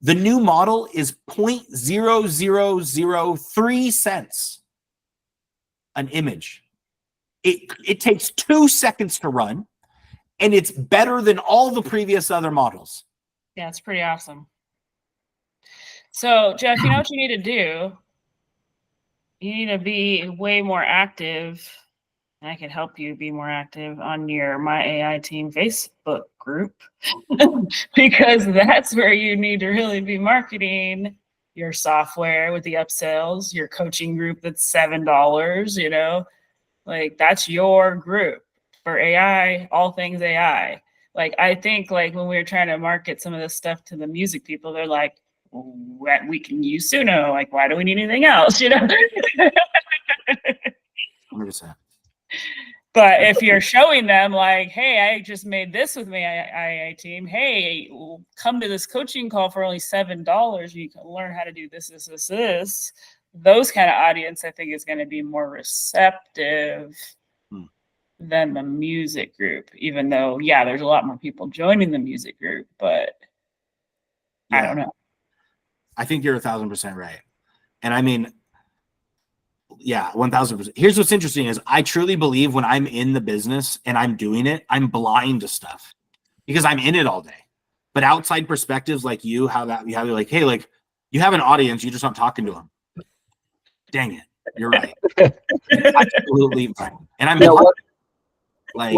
The new model is 0.0003 cents an image. It takes 2 seconds to run, and it's better than all the previous other models. Yeah, it's pretty awesome. So, Jeff, you know what you need to do? You need to be way more active. And I can help you be more active on your My AI Team Facebook group because that's where you need to really be marketing your software with the upsells, your coaching group that's $7, you know, like that's your group for AI, all things AI. Like, I think like when we were trying to market some of this stuff to the music people, they're like, we can use Suno. Like, why do we need anything else? You know? 100%. But if you're showing them like, hey, I just made this with my AI team. Hey, come to this coaching call for only $7. You can learn how to do this. Those kind of audience, I think, is going to be more receptive than the music group, even though, yeah, there's a lot more people joining the music group, but yeah. I don't know. I think you're 1000% right. And I mean, yeah, 1000%. Here's what's interesting is I truly believe when I'm in the business and I'm doing it, I'm blind to stuff because I'm in it all day. But outside perspectives like you, how you're like, hey, like you have an audience, you just not talking to them. Dang it. You're right. Absolutely right. And I'm like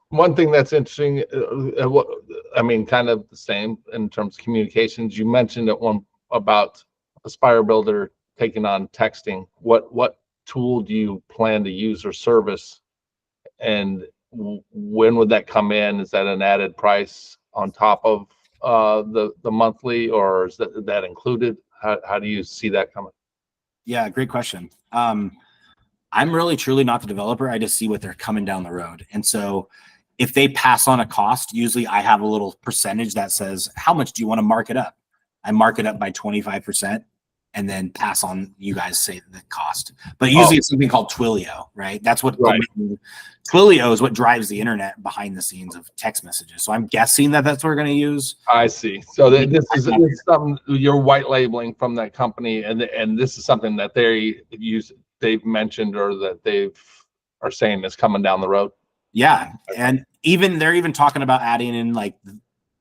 one thing that's interesting, I mean, kind of the same in terms of communications. You mentioned at one about Aspire Builder taking on texting. What tool do you plan to use or service, and when would that come in? Is that an added price on top of the monthly, or is that included? How do you see that coming? Yeah, great question. I'm really truly not the developer. I just see what they're coming down the road. And so if they pass on a cost, usually I have a little percentage that says, how much do you want to mark it up? I mark it up by 25% and then pass on, you guys say the cost. But usually it's something called Twilio, right? That's what Twilio is what drives the internet behind the scenes of text messages. So I'm guessing that that's what we're going to use. I see. So this is something you're white labeling from that company, and this is something that they've mentioned or that are saying is coming down the road. Yeah, and they're even talking about adding in like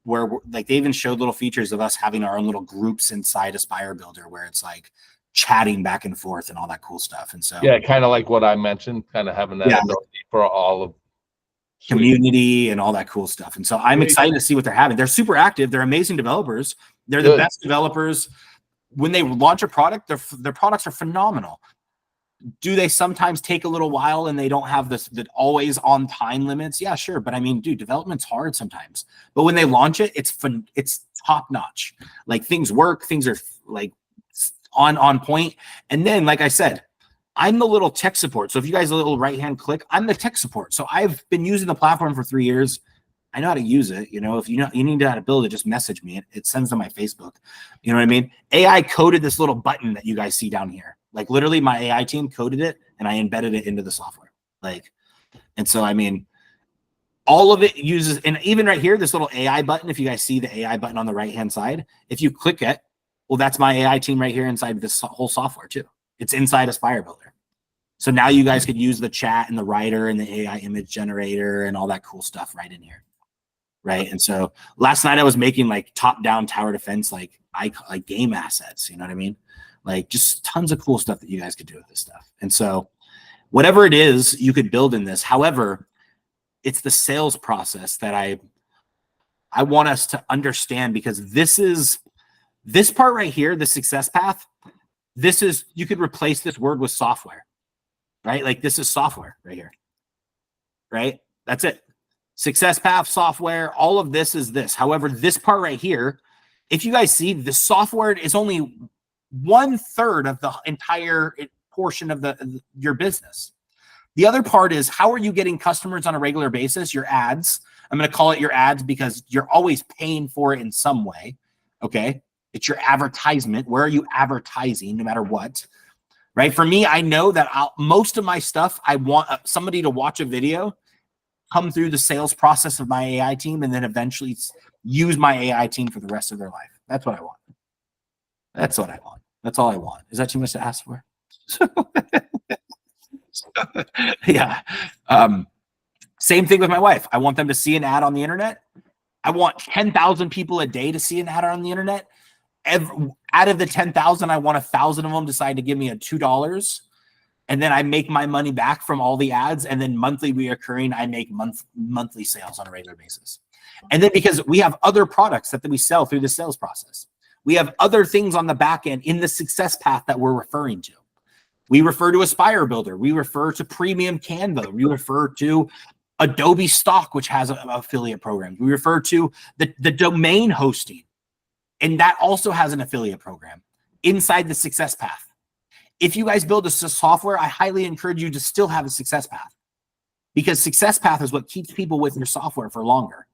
where like they even showed little features of us having our own little groups inside Aspire Builder where it's like chatting back and forth and all that cool stuff. And so yeah, kind of like what I mentioned, kind of having that ability for all of community and all that cool stuff. And so I'm excited to see what they're having. They're super active. They're amazing developers. They're the best developers. When they launch a product, their products are phenomenal. Do they sometimes take a little while and they don't have the always on time limits? Yeah, sure. But I mean, dude, development's hard sometimes. But when they launch it, it's fun. It's top notch. Like things work. Things are like on point. And then, like I said, I'm the little tech support. So if you guys a little right hand click, I'm the tech support. So I've been using the platform for 3 years. I know how to use it. You know, if you need to how to build it, just message me. It sends to my Facebook. You know what I mean? AI coded this little button that you guys see down here. Like literally my AI team coded it and I embedded it into the software. Like, and so, I mean, all of it uses, and even right here, this little AI button, if you guys see the AI button on the right-hand side, if you click it, well, that's my AI team right here inside this whole software too. It's inside Aspire Builder. So now you guys could use the chat and the writer and the AI image generator and all that cool stuff right in here. Right. And so last night I was making like top-down tower defense, like game assets, you know what I mean? Like just tons of cool stuff that you guys could do with this stuff. And so whatever it is you could build in this. However, it's the sales process that I want us to understand, because this part right here, the success path, you could replace this word with software, right? Like this is software right here, right? That's it. Success path, software, all of this is this. However, this part right here, if you guys see, the software is only 1/3 of the entire portion of your business. The other part is, how are you getting customers on a regular basis? Your ads. I'm going to call it your ads because you're always paying for it in some way. Okay. It's your advertisement. Where are you advertising no matter what? Right. For me, I know that most of my stuff, I want somebody to watch a video, come through the sales process of my AI team, and then eventually use my AI team for the rest of their life. That's what I want. That's what I want. That's all I want. Is that too much to ask for? Yeah. Same thing with my wife. I want them to see an ad on the internet. I want 10,000 people a day to see an ad on the internet. Out of the 10,000, I want 1,000 of them decide to give me a $2. And then I make my money back from all the ads. And then monthly reoccurring, I make monthly sales on a regular basis. And then because we have other products that we sell through the sales process, we have other things on the back end in the success path that we're referring to. We refer to Aspire Builder. We refer to Premium Canva. We refer to Adobe Stock, which has an affiliate program. We refer to the domain hosting, and that also has an affiliate program inside the success path. If you guys build a software, I highly encourage you to still have a success path, because success path is what keeps people with your software for longer,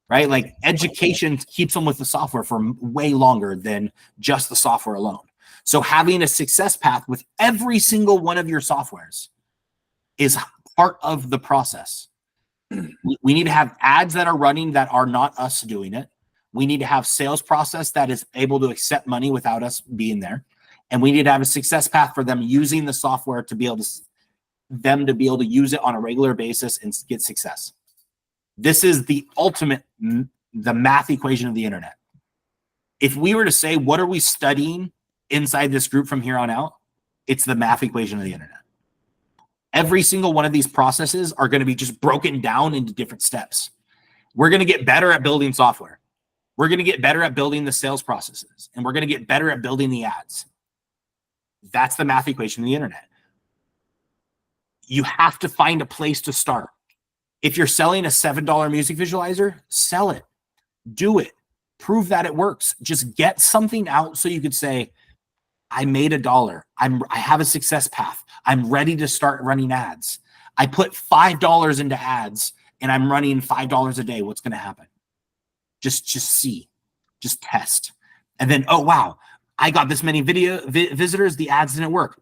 right? Like education keeps them with the software for way longer than just the software alone. So having a success path with every single one of your softwares is part of the process. We need to have ads that are running that are not us doing it. We need to have sales process that is able to accept money without us being there. And we need to have a success path for them using the software to be able to use it on a regular basis and get success. This is the ultimate, the math equation of the internet. If we were to say, what are we studying inside this group from here on out? It's the math equation of the internet. Every single one of these processes are going to be just broken down into different steps. We're going to get better at building software. We're going to get better at building the sales processes, and we're going to get better at building the ads. That's the math equation of the internet. You have to find a place to start. If you're selling a $7 music visualizer, sell it. Do it. Prove that it works. Just get something out so you could say, I made $1. I have a success path. I'm ready to start running ads. I put $5 into ads and I'm running $5 a day. What's going to happen? Just see, just test. And then, oh, wow, I got this many visitors. The ads didn't work.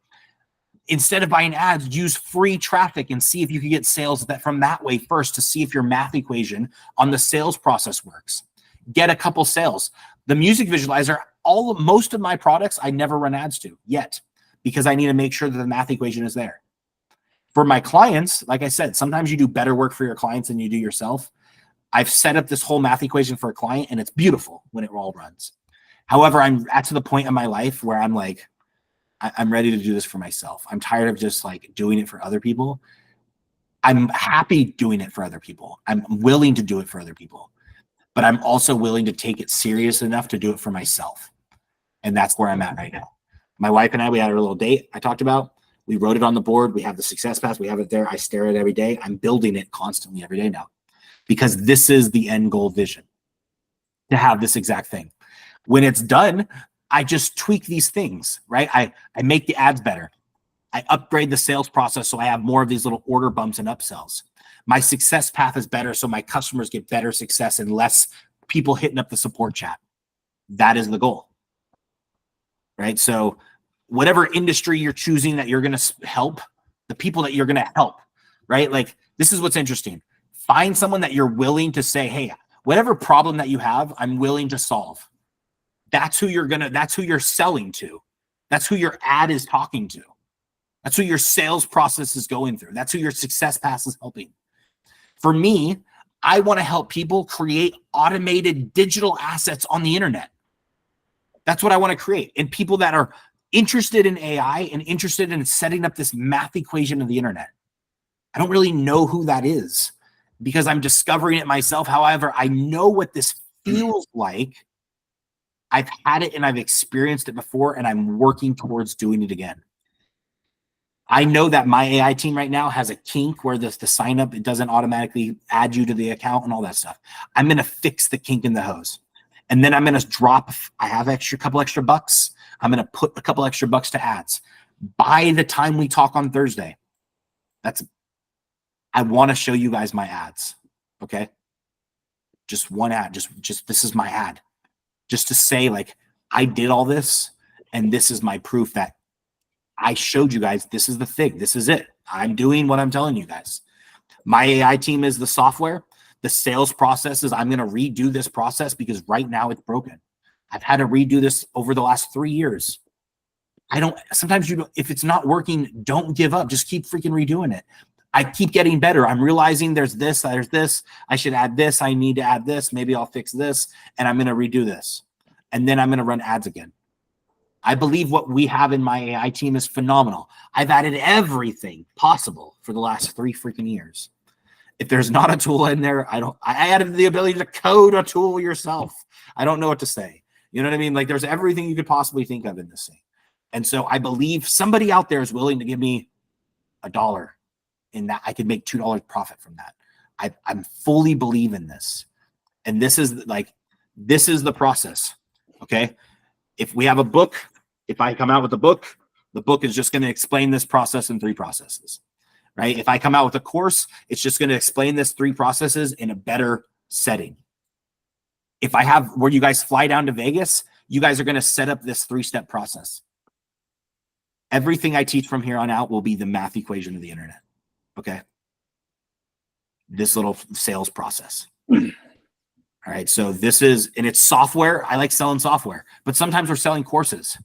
Instead of buying ads, use free traffic and see if you can get sales from that way first, to see if your math equation on the sales process works. Get a couple sales. The music visualizer, most of my products, I never run ads to yet, because I need to make sure that the math equation is there. For my clients, like I said, sometimes you do better work for your clients than you do yourself. I've set up this whole math equation for a client, and it's beautiful when it all runs. However, I'm to the point in my life where I'm like, I'm ready to do this for myself. I'm tired of just like doing it for other people. I'm happy doing it for other people. I'm willing to do it for other people, but I'm also willing to take it serious enough to do it for myself. And that's where I'm at right now. My wife and I, we had a little date I talked about. We wrote it on the board. We have the success path. We have it there. I stare at it every day. I'm building it constantly every day now because this is the end goal vision, to have this exact thing. When it's done, I just tweak these things, right? I make the ads better. I upgrade the sales process so I have more of these little order bumps and upsells. My success path is better so my customers get better success and less people hitting up the support chat. That is the goal, right? So whatever industry you're choosing that you're going to help, the people that you're going to help, right? Like, this is what's interesting. Find someone that you're willing to say, hey, whatever problem that you have, I'm willing to solve. That's who you're selling to. That's who your ad is talking to. That's who your sales process is going through. That's who your success path is helping. For me, I want to help people create automated digital assets on the internet. That's what I want to create. And people that are interested in AI and interested in setting up this math equation of the internet. I don't really know who that is because I'm discovering it myself. However, I know what this feels like. I've had it and I've experienced it before, and I'm working towards doing it again. I know that my AI team right now has a kink where the sign up, it doesn't automatically add you to the account and all that stuff. I'm going to fix the kink in the hose. And then I'm going to drop, I have couple extra bucks. I'm going to put a couple extra bucks to ads. By the time we talk on Thursday, I want to show you guys my ads. Okay. Just one ad, just this is my ad. Just to say, like, I did all this and this is my proof that I showed you guys, this is the thing. This is it. I'm doing what I'm telling you guys. My AI team is the software. The sales process is I'm going to redo this process because right now it's broken. I've had to redo this over the last 3 years. Sometimes if it's not working, don't give up. Just keep freaking redoing it. I keep getting better. I'm realizing there's this. I should add this. I need to add this. Maybe I'll fix this. And I'm going to redo this. And then I'm going to run ads again. I believe what we have in my AI team is phenomenal. I've added everything possible for the last 3 freaking years. If there's not a tool in there, I added the ability to code a tool yourself. I don't know what to say. You know what I mean? Like, there's everything you could possibly think of in this thing. And so I believe somebody out there is willing to give me $1 in that. I could make $2 profit from that. I'm fully believe in this. And this is the process. Okay. If we have a book, if I come out with a book, the book is just going to explain this process in 3 processes, right? If I come out with a course, it's just going to explain this 3 processes in a better setting. If I have where you guys fly down to Vegas, you guys are going to set up this 3-step process. Everything I teach from here on out will be the math equation of the internet. Okay. This little sales process. All right. So this is, and it's software. I like selling software, but sometimes we're selling courses,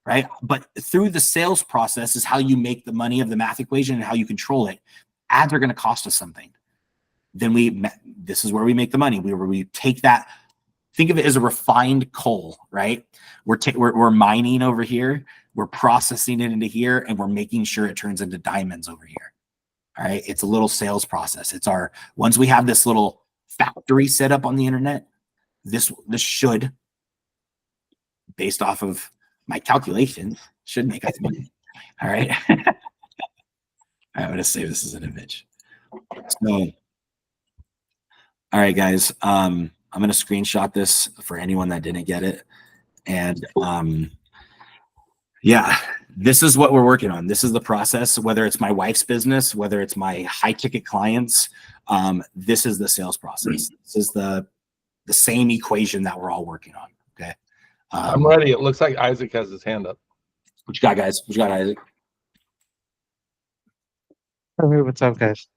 right? But through the sales process is how you make the money of the math equation and how you control it. Ads are going to cost us something. Then this is where we make the money. We take that, think of it as a refined coal, right? We're mining over here. We're processing it into here, and we're making sure it turns into diamonds over here. All right. It's a little sales process. Once we have this little factory set up on the internet, this should, based off of my calculation, should make us money. All right. I'm going to save this as an image. So, all right, guys, I'm going to screenshot this for anyone that didn't get it. And yeah, this is what we're working on. This is the process, whether it's my wife's business, whether it's my high ticket clients. This is the sales process. This is the same equation that we're all working on. Okay. I'm ready. It looks like Isaac has his hand up. What you got, guys? What you got, Isaac? Hey, what's up, guys?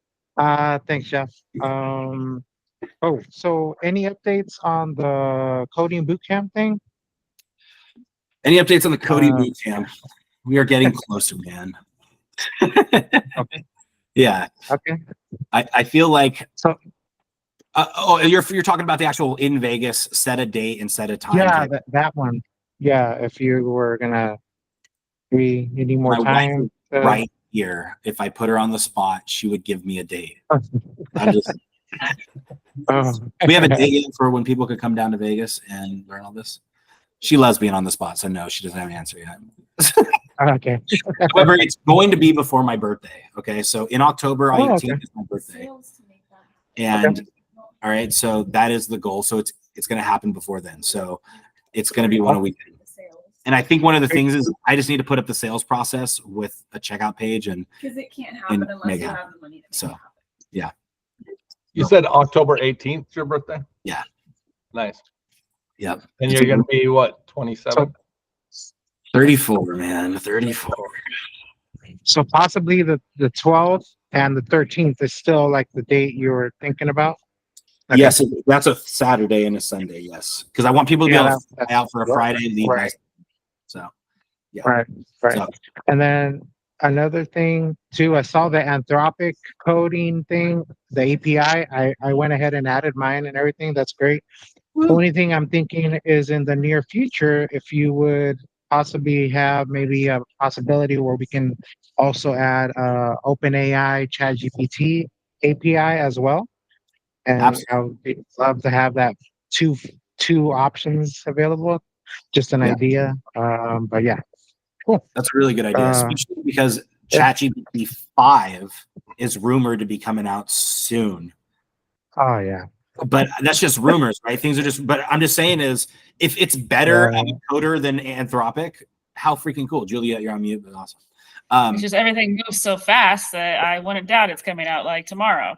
Thanks, Jeff. So any updates on the coding bootcamp thing? Any updates on the coding bootcamp? We are getting closer, man. Okay. Yeah. Okay. I feel like So you're talking about the actual in Vegas, set a date and set a time. yeah, that one. Yeah, if you were gonna you need more time. Right here. If I put her on the spot, she would give me a date. I'm just we have a date for when people could come down to Vegas and learn all this. She loves being on the spot, so no, she doesn't have an answer yet. Okay. However, it's going to be before my birthday. Okay, so in October 18th okay. is my birthday, and all right, so that is the goal. So it's going to happen before then. So it's going to be one a week. And I think one of the things is I just need to put up the sales process with a checkout page, and because it can't happen unless make it you happen. have the money to make So, it happen. yeah. You said October 18th is your birthday? Yeah. Nice. Yep. And you're going to be what, 27? 34, man. 34. So possibly the 12th and the 13th is still like the date you were thinking about. Okay. Yes, that's a Saturday and a Sunday. Yes, because I want people to be Yeah, able to fly out for a Friday, leave right. nice. So, yeah. Right. So, And then another thing too, I saw the Anthropic coding thing, the API. I went ahead and added mine and everything. That's great. The only thing I'm thinking is in the near future, if you would possibly have maybe a possibility where we can also add OpenAI ChatGPT API as well. And Absolutely. I would love to have that two options available. Just an Yeah. idea. But yeah, cool. That's a really good idea, especially because ChatGPT 5 is rumored to be coming out soon. Oh yeah. But that's just rumors, right? Things are just, but I'm just saying is if it's better at coder than Anthropic, how freaking cool. Juliet, you're on mute, but awesome. It's just everything moves so fast that I wouldn't doubt it's coming out like tomorrow.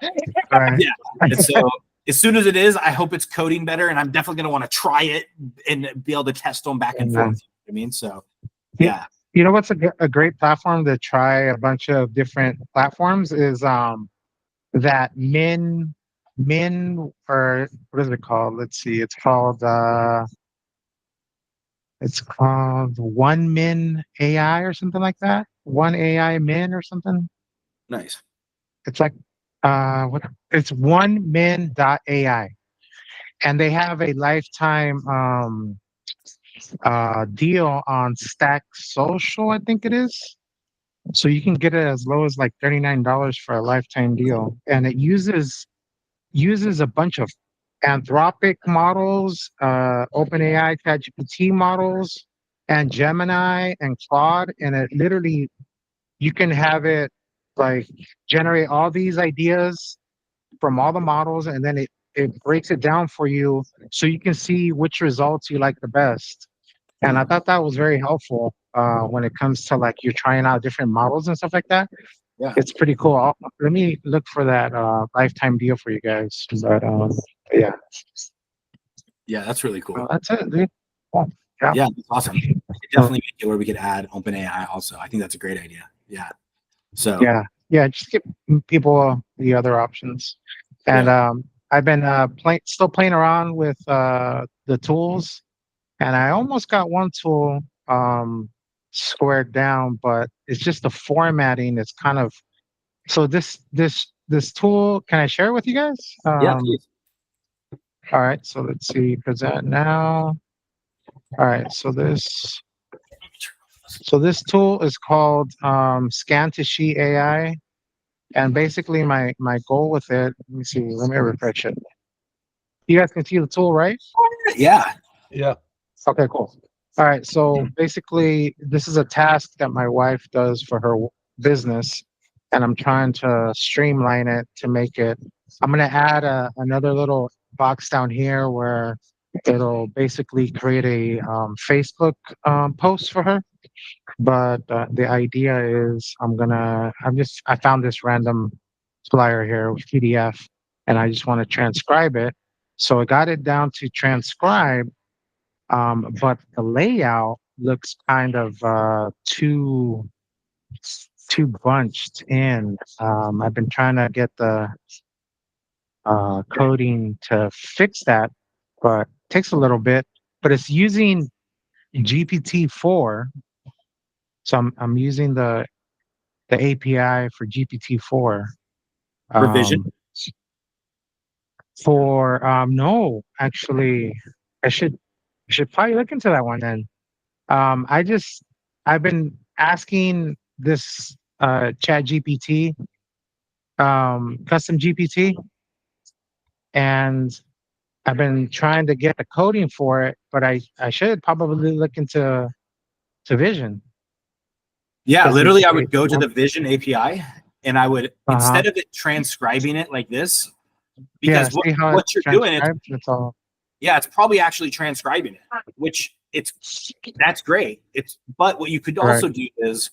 Right. Yeah. And so as soon as it is, I hope it's coding better, and I'm definitely going to want to try it and be able to test them back and forth. I mean, so yeah. You know what's a great platform to try a bunch of different platforms is that min or what is it called? Let's see. It's called One Min AI or something like that. One AI Min or something. Nice. It's like what it's one min.ai. And they have a lifetime deal on Stack Social, I think it is. So you can get it as low as like $39 for a lifetime deal. And it uses a bunch of Anthropic models, OpenAI, ChatGPT models, and Gemini and Claude. And it literally, you can have it like generate all these ideas from all the models, and then it breaks it down for you so you can see which results you like the best. And I thought that was very helpful when it comes to like you're trying out different models and stuff like that. Yeah. It's pretty cool. Let me look for that lifetime deal for you guys. But yeah. Yeah, that's really cool. That's it, dude. Cool. Yeah, that's awesome. We could definitely make it where we could add OpenAI also. I think that's a great idea. Yeah. So yeah, just give people the other options. And I've been still playing around with the tools, and I almost got one tool squared down, but it's just the formatting. It's kind of so this tool. Can I share it with you guys? yeah, please. All right, so let's see. Present now. All right, so this tool is called Scan to Sheet AI, and basically my goal with it. Let me see. Let me refresh it. You guys can see the tool, right? Yeah. Yeah. Okay, cool. All right, so basically, this is a task that my wife does for her business, and I'm trying to streamline it to make it. I'm gonna add another little box down here where it'll basically create a Facebook post for her. But the idea is I found this random flyer here with PDF, and I just want to transcribe it. So I got it down to transcribe, but the layout looks kind of too bunched in. I've been trying to get the coding to fix that, but it takes a little bit. But it's using GPT-4, so I'm using the API for GPT-4. Revision. No, actually, I should probably look into that one then. I've been asking this chat GPT, custom GPT, and I've been trying to get the coding for it, but I should probably look into Vision. Yeah, Does it literally, I say would go to what- the Vision API and I would, Uh-huh. instead of it transcribing it like this, Yeah, because see how what it's you're doing, transcribed? It's all yeah, it's probably actually transcribing it, which that's great. But what you could right. also do is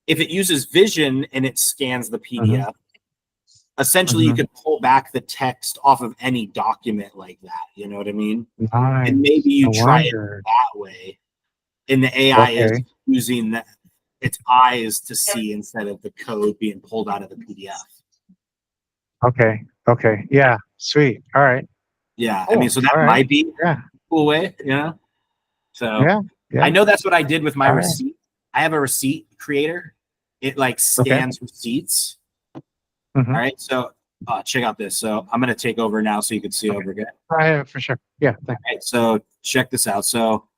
if it uses Vision and it scans the PDF, essentially you Mhm. could pull back the text off of any document like that. You know what I mean? Nice. And maybe you I try it wondered. that way. And the AI is Okay. using its eyes to see instead of the code being pulled out of the PDF. Okay. Okay. Yeah. Sweet. All right. Yeah, I mean, so that All right. might be Yeah. a cool way, you know? So Yeah. I Yeah. know that's what I did with my All right. receipt. I have a receipt creator. It like scans receipts. Mhm. All right. So check out this. So I'm going to take over now so you can see Okay. over again. For sure. Yeah. Thanks. All right. So check this out. So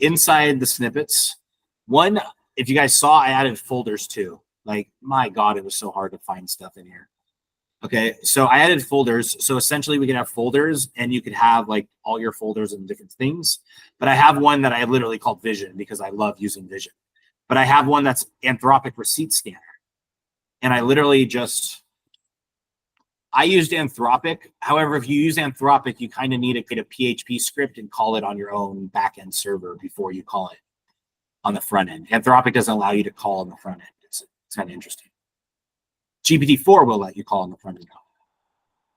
inside the snippets, one, if you guys saw, I added folders too. Like, my God, it was so hard to find stuff in here. Okay, so I added folders. So essentially we can have folders and you could have like all your folders and different things. But I have one that I literally called Vision because I love using Vision. But I have one that's Anthropic Receipt Scanner. And I literally I used Anthropic. However, if you use Anthropic, you kind of need to create a PHP script and call it on your own backend server before you call it on the front end. Anthropic doesn't allow you to call on the front end. It's kind of interesting. GPT-4 will let you call on the front end.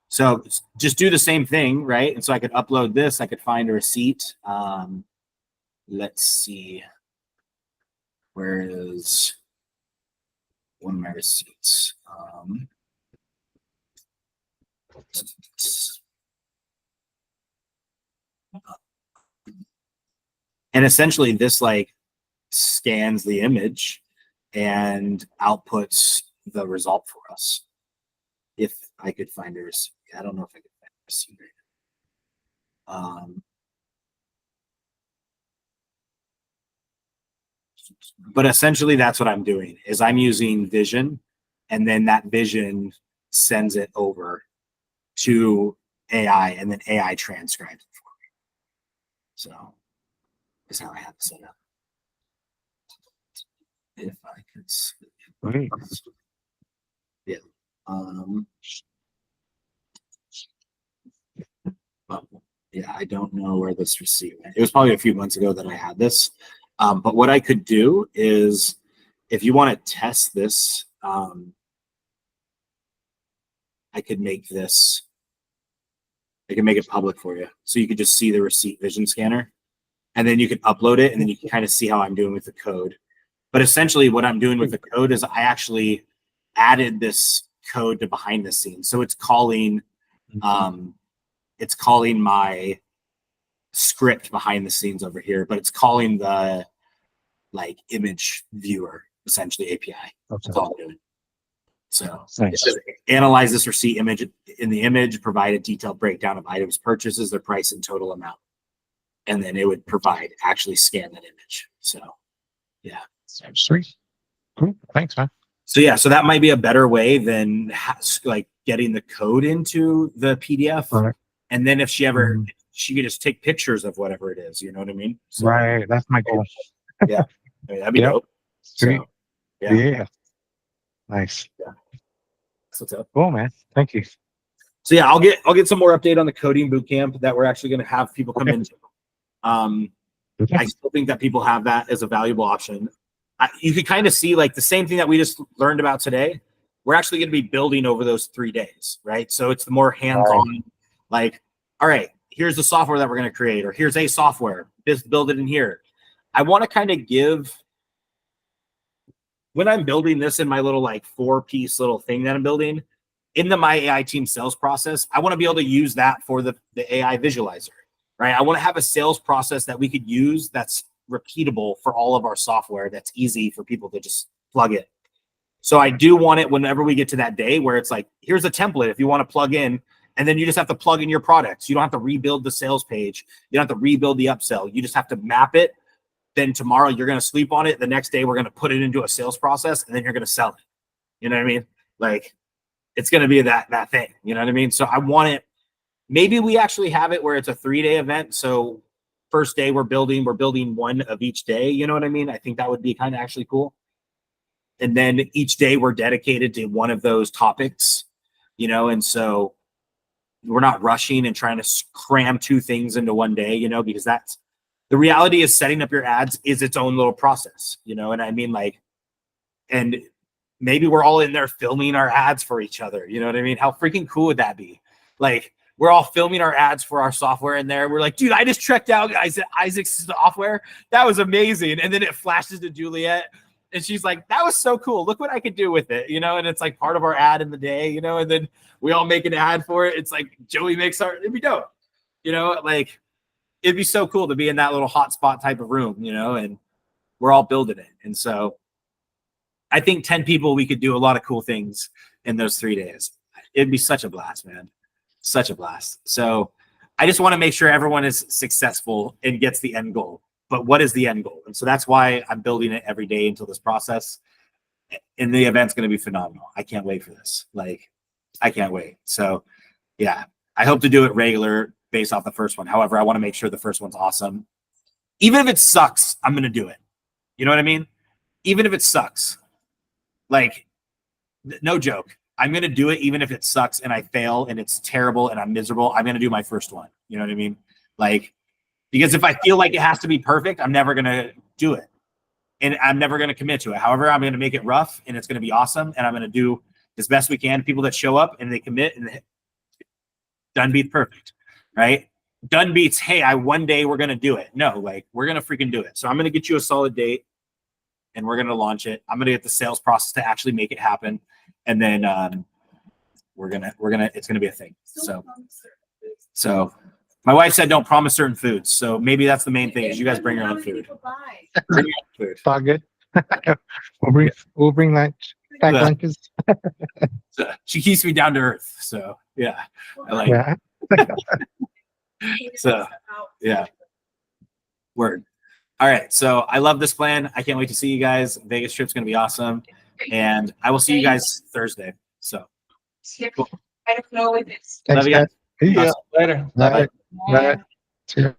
So just do the same thing, right? And so I could upload this. I could find a receipt. Let's see. Where is one of my receipts? And essentially this like scans the image and outputs the result for us. If I could find a receipt. I don't know if I could find a receipt right now. But essentially that's what I'm doing is I'm using Vision and then that Vision sends it over to AI and then AI transcribes it for me. So that's how I have it set up. If I could see. Sweet. Yeah. Yeah, I don't know where this receipt went. It was probably a few months ago that I had this. But what I could do is if you want to test this, I could make this, I can make it public for you. So you could just see the receipt Vision scanner and then you can upload it and then you can kind of see how I'm doing with the code. But essentially what I'm doing with the code is I actually added this code to behind the scenes. So it's calling my script behind the scenes over here, but it's calling the like image viewer, essentially API. That's all I'm doing. So Nice. it says, analyze this receipt image in the image, provide a detailed breakdown of items purchases, their price and total amount. And then it would actually scan that image. So yeah. Sweet. Cool. Thanks, man. So yeah, so that might be a better way than like getting the code into the PDF. Right. And then if she ever, she could just take pictures of whatever it is, you know what I mean? So, Right. That's my goal. yeah. I mean, that'd be Yep. dope. Sweet. So, yeah. Yeah. Nice. That's what's up. Cool, man. Thank you. So yeah, I'll get some more update on the coding bootcamp that we're actually going to have people come into. I still think that people have that as a valuable option. You could kind of see like the same thing that we just learned about today. We're actually going to be building over those 3 days, right? So it's the more hands-on, like, all right, here's the software that we're going to create, or here's a software, just build it in here. I want to kind of give, when I'm building this in my little like 4-piece little thing that I'm building, in the My AI team sales process, I want to be able to use that for the AI visualizer, right? I want to have a sales process that we could use that's repeatable for all of our software, that's easy for people to just plug in. So I do want it whenever we get to that day where it's like, here's a template if you want to plug in, and then you just have to plug in your products. You don't have to rebuild the sales page. You don't have to rebuild the upsell. You just have to map it. Then tomorrow you're going to sleep on it. The next day we're going to put it into a sales process, and then you're going to sell it. You know what I mean? Like, it's going to be that thing. You know what I mean? So I want it. Maybe we actually have it where it's a 3-day event. So first day we're building one of each day. You know what I mean? I think that would be kind of actually cool. And then each day we're dedicated to one of those topics, you know, and so we're not rushing and trying to cram 2 things into one day, you know, because that's the reality is setting up your ads is its own little process, you know, and I mean, like, and maybe we're all in there filming our ads for each other. You know what I mean? How freaking cool would that be? Like, we're all filming our ads for our software in there. We're like, dude, I just checked out Isaac's software. That was amazing. And then it flashes to Juliet. And she's like, that was so cool. Look what I could do with it, you know? And it's like part of our ad in the day, you know? And then we all make an ad for it. It's like Joey makes it'd be dope, you know? Like, it'd be so cool to be in that little hotspot type of room, you know? And we're all building it. And so I think 10 people, we could do a lot of cool things in those 3 days. It'd be such a blast, man. Such a blast. So I just want to make sure everyone is successful and gets the end goal. But what is the end goal? And so that's why I'm building it every day until this process. And the event's going to be phenomenal. I can't wait for this. Like, I can't wait. So yeah, I hope to do it regular based off the first one. However, I want to make sure the first one's awesome. Even if it sucks, I'm going to do it. You know what I mean? Even if it sucks. Like, no joke. I'm going to do it even if it sucks and I fail and it's terrible and I'm miserable. I'm going to do my first one. You know what I mean? Like, because if I feel like it has to be perfect, I'm never going to do it. And I'm never going to commit to it. However, I'm going to make it rough and it's going to be awesome. And I'm going to do as best we can. People that show up and they commit and done beats perfect, right? Done beats, hey, one day we're going to do it. No, like, we're going to freaking do it. So I'm going to get you a solid date and we're going to launch it. I'm going to get the sales process to actually make it happen. And then it's going to be a thing. So my wife said, don't promise certain foods. So maybe that's the main thing is you guys bring your own food. Bring your own food. It's all good. we'll bring lunch. Pack lunches. So she keeps me down to earth. So yeah, I like Yeah. it. So yeah, word. All right. So I love this plan. I can't wait to see you guys. Vegas trip's going to be awesome. And I will see you guys Thursday. So cool. I don't know if it's Thanks, Love you guys. guys. Yeah, later. Bye. Bye. See ya.